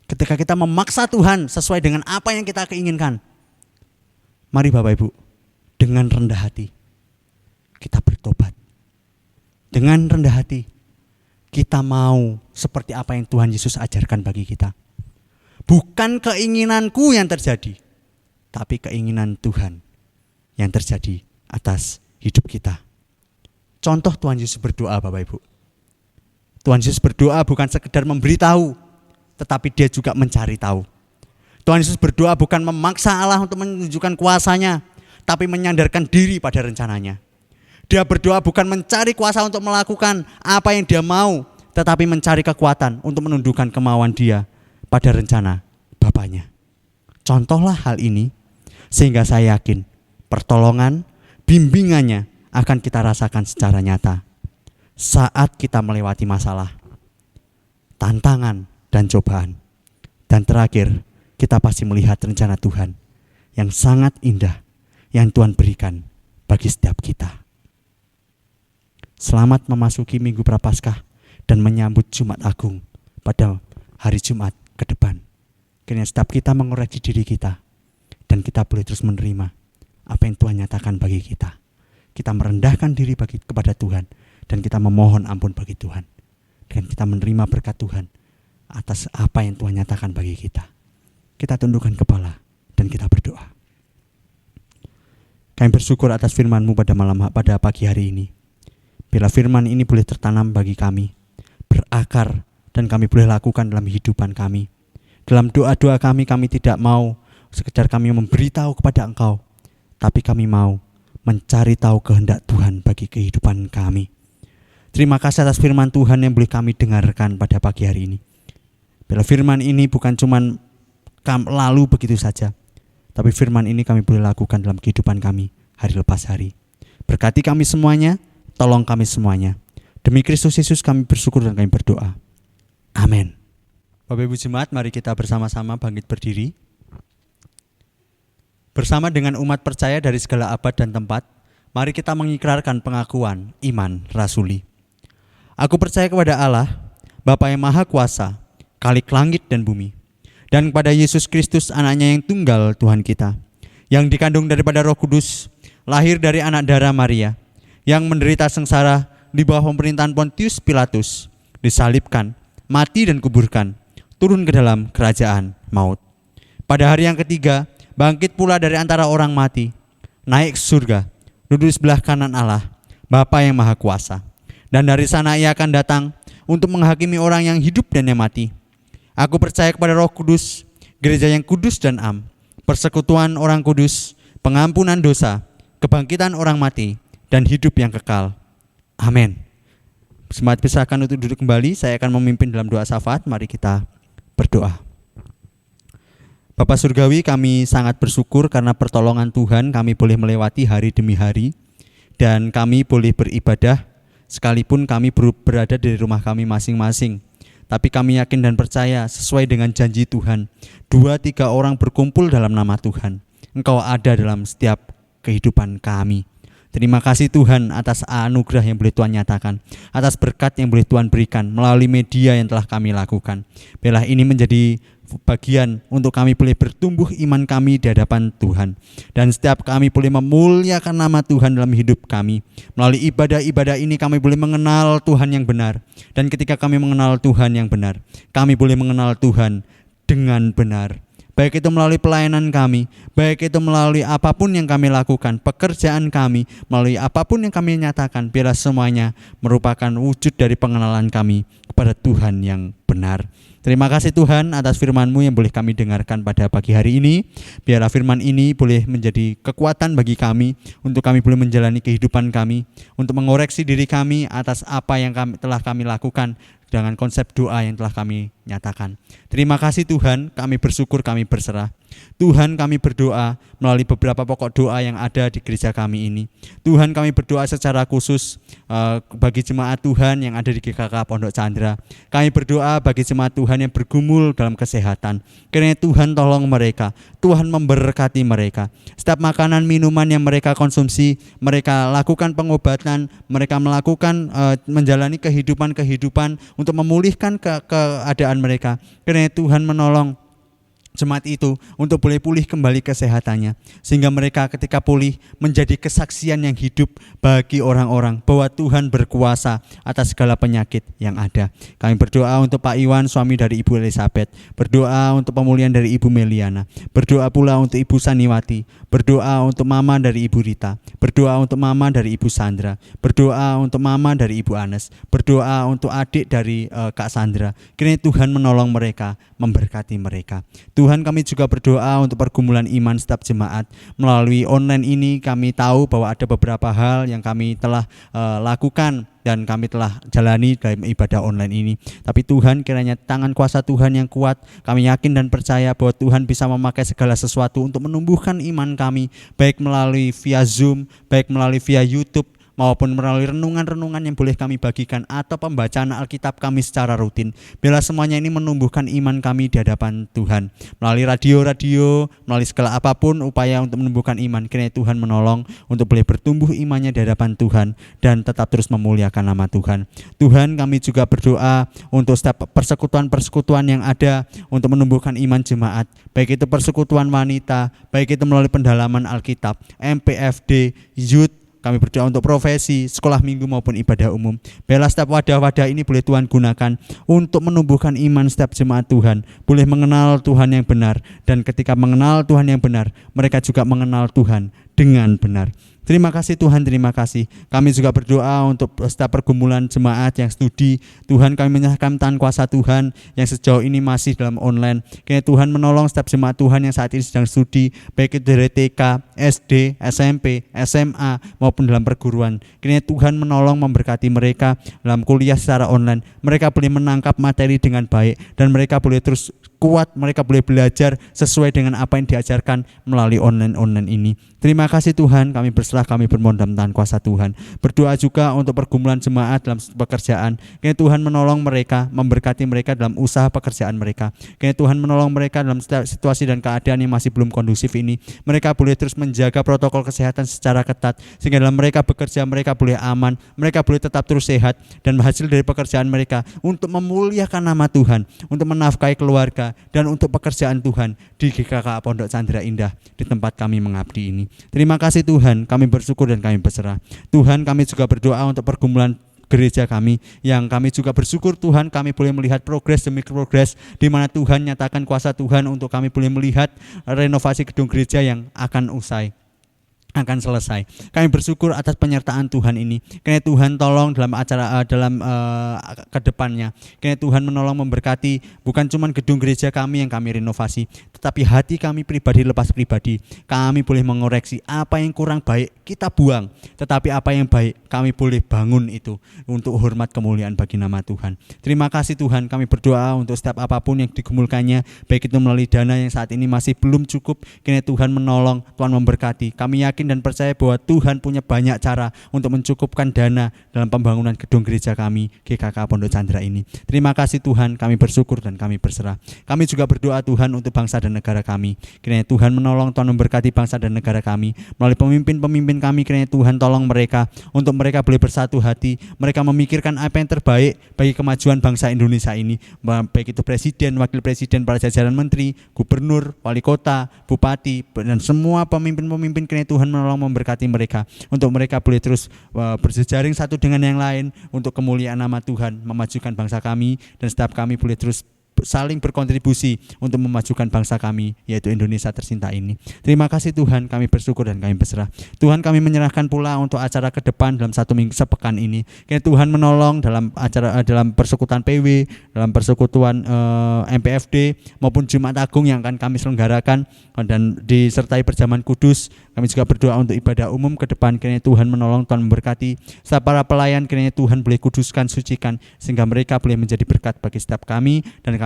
Speaker 3: Ketika kita memaksa Tuhan sesuai dengan apa yang kita keinginkan. Mari Bapak Ibu, dengan rendah hati kita bertobat. Dengan rendah hati kita mau seperti apa yang Tuhan Yesus ajarkan bagi kita. Bukan keinginanku yang terjadi, tapi keinginan Tuhan yang terjadi atas hidup kita. Contoh Tuhan Yesus berdoa Bapak Ibu. Tuhan Yesus berdoa bukan sekedar memberitahu, tetapi dia juga mencari tahu. Tuhan Yesus berdoa bukan memaksa Allah untuk menunjukkan kuasanya, tapi menyandarkan diri pada rencananya. Dia berdoa bukan mencari kuasa untuk melakukan apa yang dia mau, tetapi mencari kekuatan untuk menundukkan kemauan dia pada rencana Bapaknya. Contohlah hal ini, sehingga saya yakin pertolongan, bimbingannya akan kita rasakan secara nyata saat kita melewati masalah, tantangan, dan cobaan. Dan terakhir, kita pasti melihat rencana Tuhan yang sangat indah yang Tuhan berikan bagi setiap kita. Selamat memasuki Minggu Prapaskah dan menyambut Jumat Agung pada hari Jumat ke depan. Kiranya setiap kita mengoreksi diri kita dan kita boleh terus menerima apa yang Tuhan nyatakan bagi kita. Kita merendahkan diri kepada Tuhan dan kita memohon ampun bagi Tuhan. Dan kita menerima berkat Tuhan atas apa yang Tuhan nyatakan bagi kita. Kita tundukkan kepala dan kita berdoa. Kami bersyukur atas firman-Mu pada pagi hari ini. Bila firman ini boleh tertanam bagi kami, berakar, dan kami boleh lakukan dalam kehidupan kami. Dalam doa-doa kami tidak mau sekedar kami memberitahu kepada Engkau, tapi kami mau mencari tahu kehendak Tuhan bagi kehidupan kami. Terima kasih atas firman Tuhan yang boleh kami dengarkan pada pagi hari ini. Bila firman ini bukan cuma lalu begitu saja. Tapi firman ini kami boleh lakukan dalam kehidupan kami hari lepas hari. Berkati kami semuanya, tolong kami semuanya. Demi Kristus Yesus kami bersyukur dan kami berdoa. Amin. Bapak Ibu Jemaat, mari kita bersama-sama bangkit berdiri. Bersama dengan umat percaya dari segala abad dan tempat, mari kita mengikrarkan pengakuan iman rasuli. Aku percaya kepada Allah, Bapa yang Maha Kuasa, Khalik langit dan bumi, dan kepada Yesus Kristus anaknya yang tunggal Tuhan kita, yang dikandung daripada Roh Kudus, lahir dari anak darah Maria, yang menderita sengsara di bawah pemerintahan Pontius Pilatus, disalibkan, mati dan kuburkan, turun ke dalam kerajaan maut. Pada hari yang ketiga, bangkit pula dari antara orang mati, naik ke surga, duduk sebelah kanan Allah, Bapa yang Maha Kuasa. Dan dari sana ia akan datang untuk menghakimi orang yang hidup dan yang mati. Aku percaya kepada Roh Kudus, gereja yang kudus dan am, persekutuan orang kudus, pengampunan dosa, kebangkitan orang mati, dan hidup yang kekal. Amin. Semangat pisahkan untuk duduk kembali. Saya akan memimpin dalam doa syafaat. Mari kita berdoa. Bapa Surgawi, kami sangat bersyukur karena pertolongan Tuhan kami boleh melewati hari demi hari, dan kami boleh beribadah sekalipun kami berada di rumah kami masing-masing. Tapi kami yakin dan percaya sesuai dengan janji Tuhan, 2-3 orang berkumpul dalam nama Tuhan, Engkau ada dalam setiap kehidupan kami. Terima kasih Tuhan atas anugerah yang boleh Tuhan nyatakan, atas berkat yang boleh Tuhan berikan melalui media yang telah kami lakukan. Biarlah ini menjadi bagian untuk kami boleh bertumbuh iman kami di hadapan Tuhan, dan setiap kami boleh memuliakan nama Tuhan dalam hidup kami. Melalui ibadah-ibadah ini kami boleh mengenal Tuhan yang benar, dan ketika kami mengenal Tuhan yang benar, kami boleh mengenal Tuhan dengan benar. Baik itu melalui pelayanan kami, baik itu melalui apapun yang kami lakukan, pekerjaan kami, melalui apapun yang kami nyatakan, biarlah semuanya merupakan wujud dari pengenalan kami kepada Tuhan yang benar. Terima kasih Tuhan atas firman-Mu yang boleh kami dengarkan pada pagi hari ini. Biarlah firman ini boleh menjadi kekuatan bagi kami, untuk kami boleh menjalani kehidupan kami, untuk mengoreksi diri kami atas apa yang telah kami lakukan dengan konsep doa yang telah kami nyatakan. Terima kasih Tuhan, kami bersyukur, kami berserah. Tuhan, kami berdoa melalui beberapa pokok doa yang ada di gereja kami ini. Tuhan, kami berdoa secara khusus bagi jemaat Tuhan yang ada di GKK Pondok Chandra. Kami berdoa bagi jemaat Tuhan yang bergumul dalam kesehatan. Kiranya Tuhan tolong mereka, Tuhan memberkati mereka. Setiap makanan, minuman yang mereka konsumsi, mereka lakukan pengobatan, mereka melakukan menjalani kehidupan untuk memulihkan keadaan mereka. Kiranya Tuhan menolong jemaat itu untuk boleh pulih kembali kesehatannya, sehingga mereka ketika pulih menjadi kesaksian yang hidup bagi orang-orang bahwa Tuhan berkuasa atas segala penyakit yang ada. Kami berdoa untuk Pak Iwan, suami dari Ibu Elizabeth, berdoa untuk pemulihan dari Ibu Meliana, berdoa pula untuk Ibu Saniwati, berdoa untuk Mama dari Ibu Rita, berdoa untuk Mama dari Ibu Sandra, berdoa untuk Mama dari Ibu Anes, berdoa untuk adik dari Kak Sandra. Kiranya Tuhan menolong mereka, memberkati mereka. Tuhan, kami juga berdoa untuk pergumulan iman setiap jemaat. Melalui online ini kami tahu bahwa ada beberapa hal yang kami telah lakukan dan kami telah jalani dalam ibadah online ini. Tapi Tuhan, kiranya tangan kuasa Tuhan yang kuat, kami yakin dan percaya bahwa Tuhan bisa memakai segala sesuatu untuk menumbuhkan iman kami, baik melalui via Zoom, baik melalui via YouTube, maupun melalui renungan-renungan yang boleh kami bagikan atau pembacaan Alkitab kami secara rutin. Biarlah semuanya ini menumbuhkan iman kami di hadapan Tuhan. Melalui radio, melalui segala apapun upaya untuk menumbuhkan iman, kiranya Tuhan menolong untuk boleh bertumbuh imannya di hadapan Tuhan dan tetap terus memuliakan nama Tuhan. Tuhan, kami juga berdoa untuk setiap persekutuan-persekutuan yang ada untuk menumbuhkan iman jemaat, baik itu persekutuan wanita, baik itu melalui pendalaman Alkitab, MPFD, Youth. Kami berdoa untuk profesi, sekolah minggu maupun ibadah umum. Biarlah setiap wadah-wadah ini boleh Tuhan gunakan untuk menumbuhkan iman setiap jemaat Tuhan, boleh mengenal Tuhan yang benar, dan ketika mengenal Tuhan yang benar, mereka juga mengenal Tuhan dengan benar. Terima kasih Tuhan, terima kasih. Kami juga berdoa untuk setiap pergumulan jemaat yang studi. Tuhan, kami menyerahkan tangan kuasa Tuhan yang sejauh ini masih dalam online. Kiranya Tuhan menolong setiap jemaat Tuhan yang saat ini sedang studi, baik itu dari TK, SD, SMP, SMA maupun dalam perguruan. Kiranya Tuhan menolong memberkati mereka dalam kuliah secara online. Mereka boleh menangkap materi dengan baik dan mereka boleh terus kuat, mereka boleh belajar sesuai dengan apa yang diajarkan melalui online ini. Terima kasih Tuhan, kami berserah, kami bermohon dalam tangan kuasa Tuhan. Berdoa juga untuk pergumulan jemaat dalam pekerjaan. Kiranya Tuhan menolong mereka, memberkati mereka dalam usaha pekerjaan mereka. Kiranya Tuhan menolong mereka dalam situasi dan keadaan yang masih belum kondusif ini. Mereka boleh terus menjaga protokol kesehatan secara ketat, sehingga dalam mereka bekerja, mereka boleh aman, mereka boleh tetap terus sehat, dan hasil dari pekerjaan mereka untuk memuliakan nama Tuhan, untuk menafkahi keluarga, dan untuk pekerjaan Tuhan di GKK Pondok Chandra Indah di tempat kami mengabdi ini. Terima kasih Tuhan, kami bersyukur dan kami berserah. Tuhan, kami juga berdoa untuk pergumulan gereja kami, yang kami juga bersyukur Tuhan kami boleh melihat progres demi progres, di mana Tuhan nyatakan kuasa Tuhan untuk kami boleh melihat renovasi gedung gereja yang akan usai, akan selesai. Kami bersyukur atas penyertaan Tuhan ini. Kiranya Tuhan tolong dalam acara kedepannya. Kiranya Tuhan menolong memberkati bukan cuma gedung gereja kami yang kami renovasi, tetapi hati kami pribadi lepas pribadi. Kami boleh mengoreksi apa yang kurang baik kita buang, tetapi apa yang baik kami boleh bangun itu untuk hormat kemuliaan bagi nama Tuhan. Terima kasih Tuhan, kami berdoa untuk setiap apapun yang digumulkannya, baik itu melalui dana yang saat ini masih belum cukup. Kiranya Tuhan menolong, Tuhan memberkati. Kami yakin dan percaya bahwa Tuhan punya banyak cara untuk mencukupkan dana dalam pembangunan gedung gereja kami GKK Pondok Chandra ini. Terima kasih Tuhan, kami bersyukur dan kami berserah. Kami juga berdoa Tuhan untuk bangsa dan negara kami. Kiranya Tuhan menolong, Tuhan memberkati bangsa dan negara kami melalui pemimpin-pemimpin kami. Kiranya Tuhan tolong mereka untuk mereka boleh bersatu hati, mereka memikirkan apa yang terbaik bagi kemajuan bangsa Indonesia ini, baik itu presiden, wakil presiden, para jajaran menteri, gubernur, wali kota, bupati, dan semua pemimpin-pemimpin. Kiranya Tuhan menolong memberkati mereka untuk mereka boleh terus berjejaring satu dengan yang lain untuk kemuliaan nama Tuhan, memajukan bangsa kami, dan setiap kami boleh terus saling berkontribusi untuk memajukan bangsa kami, yaitu Indonesia tercinta ini. Terima kasih Tuhan, kami bersyukur dan kami berserah. Tuhan, kami menyerahkan pula untuk acara ke depan dalam satu minggu sepekan ini. Kiranya Tuhan menolong dalam acara, dalam persekutuan PW, dalam persekutuan MPFD maupun Jumat Agung yang akan kami selenggarakan, dan disertai perjamuan kudus. Kami juga berdoa untuk ibadah umum ke depan. Kiranya Tuhan menolong, Tuhan memberkati setiap para pelayan. Kiranya Tuhan boleh kuduskan, sucikan, sehingga mereka boleh menjadi berkat bagi setiap kami, dan kami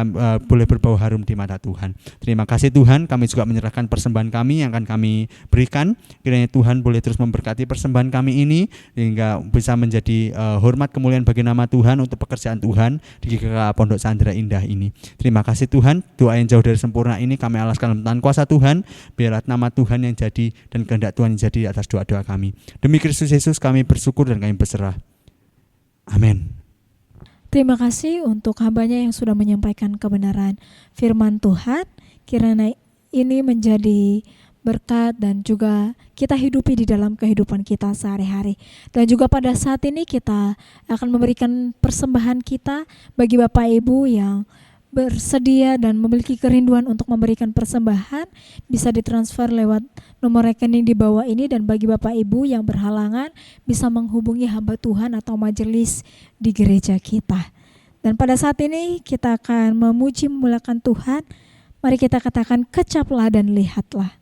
Speaker 3: boleh berbau harum di mata Tuhan. Terima kasih Tuhan, kami juga menyerahkan persembahan kami yang akan kami berikan. Kiranya Tuhan boleh terus memberkati persembahan kami ini hingga bisa menjadi hormat kemuliaan bagi nama Tuhan untuk pekerjaan Tuhan di GKK Pondok Chandra Indah ini. Terima kasih Tuhan, doa yang jauh dari sempurna ini kami alaskan dalam tangan kuasa Tuhan. Biarlah nama Tuhan yang jadi dan kehendak Tuhan yang jadi atas doa-doa kami. Demi Kristus Yesus kami bersyukur dan kami berserah. Amin.
Speaker 1: Terima kasih untuk hambanya yang sudah menyampaikan kebenaran firman Tuhan. Kiranya ini menjadi berkat dan juga kita hidupi di dalam kehidupan kita sehari-hari. Dan juga pada saat ini kita akan memberikan persembahan kita bagi Bapak Ibu yang bersedia dan memiliki kerinduan untuk memberikan persembahan, bisa ditransfer lewat nomor rekening di bawah ini. Dan bagi Bapak Ibu yang berhalangan bisa menghubungi hamba Tuhan atau majelis di gereja kita. Dan pada saat ini kita akan memuji memuliakan Tuhan. Mari kita katakan, kecaplah dan lihatlah.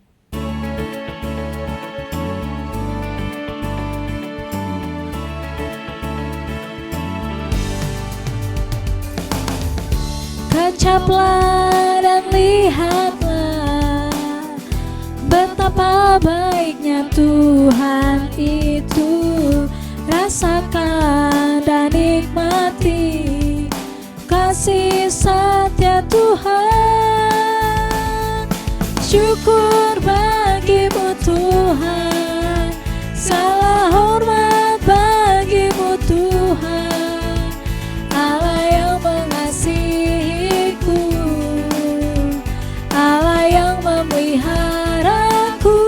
Speaker 1: Kecaplah dan lihatlah betapa baiknya Tuhan itu. Rasakan dan nikmati kasih setia Tuhan. Syukur bagimu Tuhan, segala hormat bagimu Tuhan, Allah yang mengasihiku, Allah yang memeliharaku.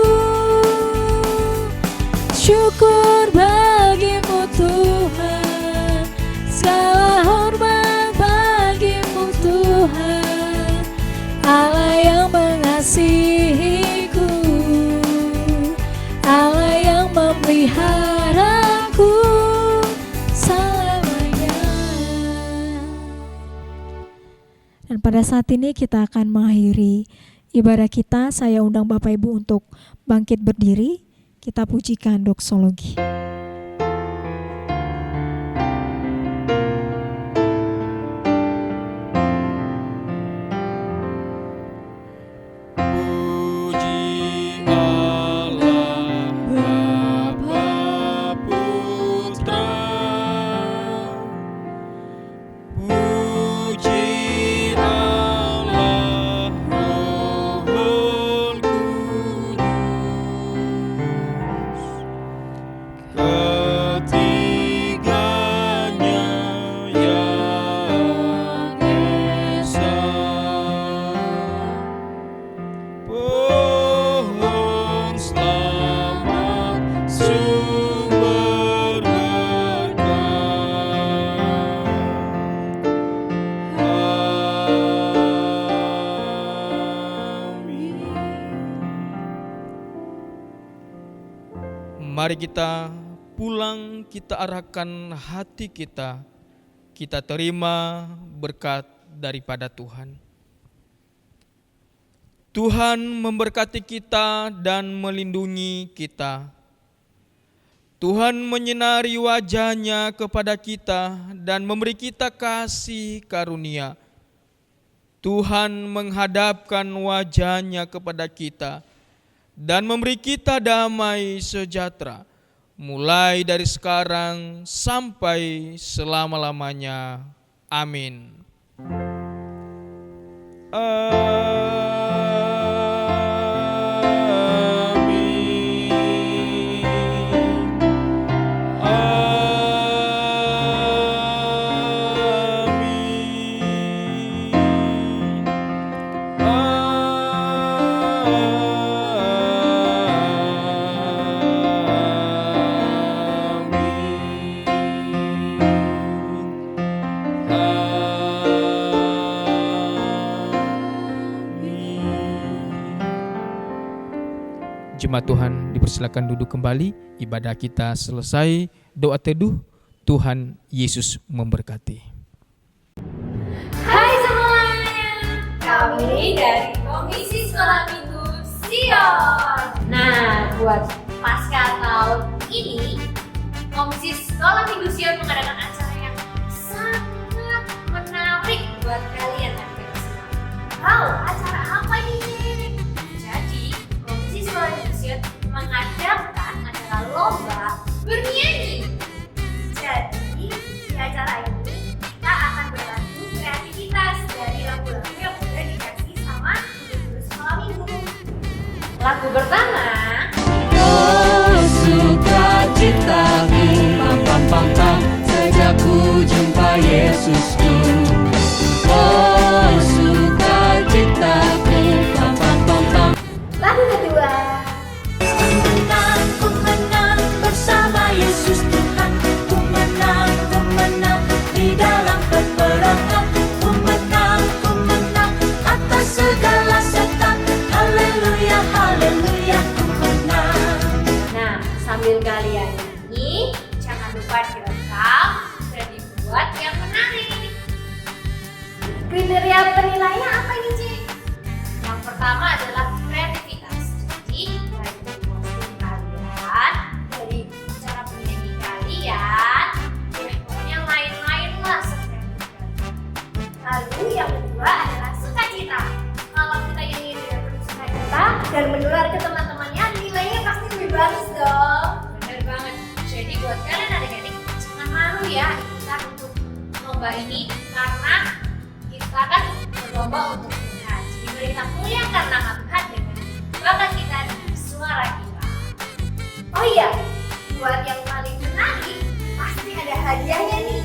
Speaker 1: Syukur bagimu Tuhan, segala hormat bagimu Tuhan, Allah yang mengasihiku, Allah yang memeliharaku selamanya. Dan pada saat ini kita akan mengakhiri ibadah kita. Saya undang Bapak Ibu untuk bangkit berdiri. Kita pujikan doksologi.
Speaker 2: Mari kita pulang, kita arahkan hati kita. Kita terima berkat daripada Tuhan. Tuhan memberkati kita dan melindungi kita. Tuhan menyinari wajah-Nya kepada kita dan memberi kita kasih karunia. Tuhan menghadapkan wajah-Nya kepada kita dan memberi kita damai sejahtera, mulai dari sekarang sampai selama-lamanya. Amin. Jemaat Tuhan dipersilakan duduk kembali. Ibadah kita selesai. Doa teduh. Tuhan Yesus memberkati.
Speaker 4: Hai semuanya, kami dari Komisi Sekolah Minggu Sion. Nah, buat pasca tahun ini, Komisi Sekolah Minggu Sion mengadakan acara yang sangat menarik buat kalian anak-anak semua. Wow, acara apa ini? Jadi, Komisi Sekolah Minggu Sion mengadakan acara lomba bernyanyi. Jadi, di acara ini kita akan beradu kreativitas dari lagu-lagu yang udah dikasih sama guru sekolah minggu. Lagu pertama,
Speaker 5: Oh sukacitaku, pam pam pam pam, sejak ku jumpa Yesusku. Oh sukacitaku, pam pam pam pam.
Speaker 4: lagu kedua,
Speaker 5: Ku menang bersama Yesus Tuhan. Ku menang di dalam peperangan. Ku menang atas segala setan. Haleluya, haleluya, ku menang.
Speaker 4: nah sambil kalian nyanyi, jangan lupa direkam dan dibuat yang menarik. Kriteria penilaiannya apa ini, Ci? Yang pertama adalah kreativitas. Jadi, dari posting kalian, dari cara bernyanyi kalian, ya pokoknya lain-lain lah sekreatif kalian. Lalu yang kedua adalah sukacita. Kalau kita nyanyi dengan penuh sukacita dan menular ke teman-temannya, nilainya pasti lebih bagus dong. Bener banget. Jadi buat kalian adik-adik, jangan malu ya ikutan untuk lomba ini, karena kita kan berlomba untuk Tuhan. Jadi mari kita muliakan nama Tuhan dengan bakat kita dan suara kita. Oh iya, buat yang paling menarik, pasti ada hadiahnya nih.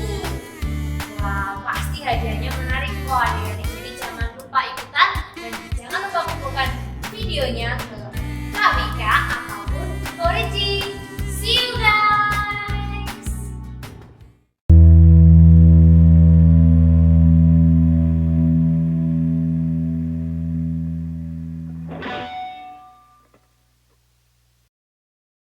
Speaker 4: Wah, pasti hadiahnya menarik kok adik.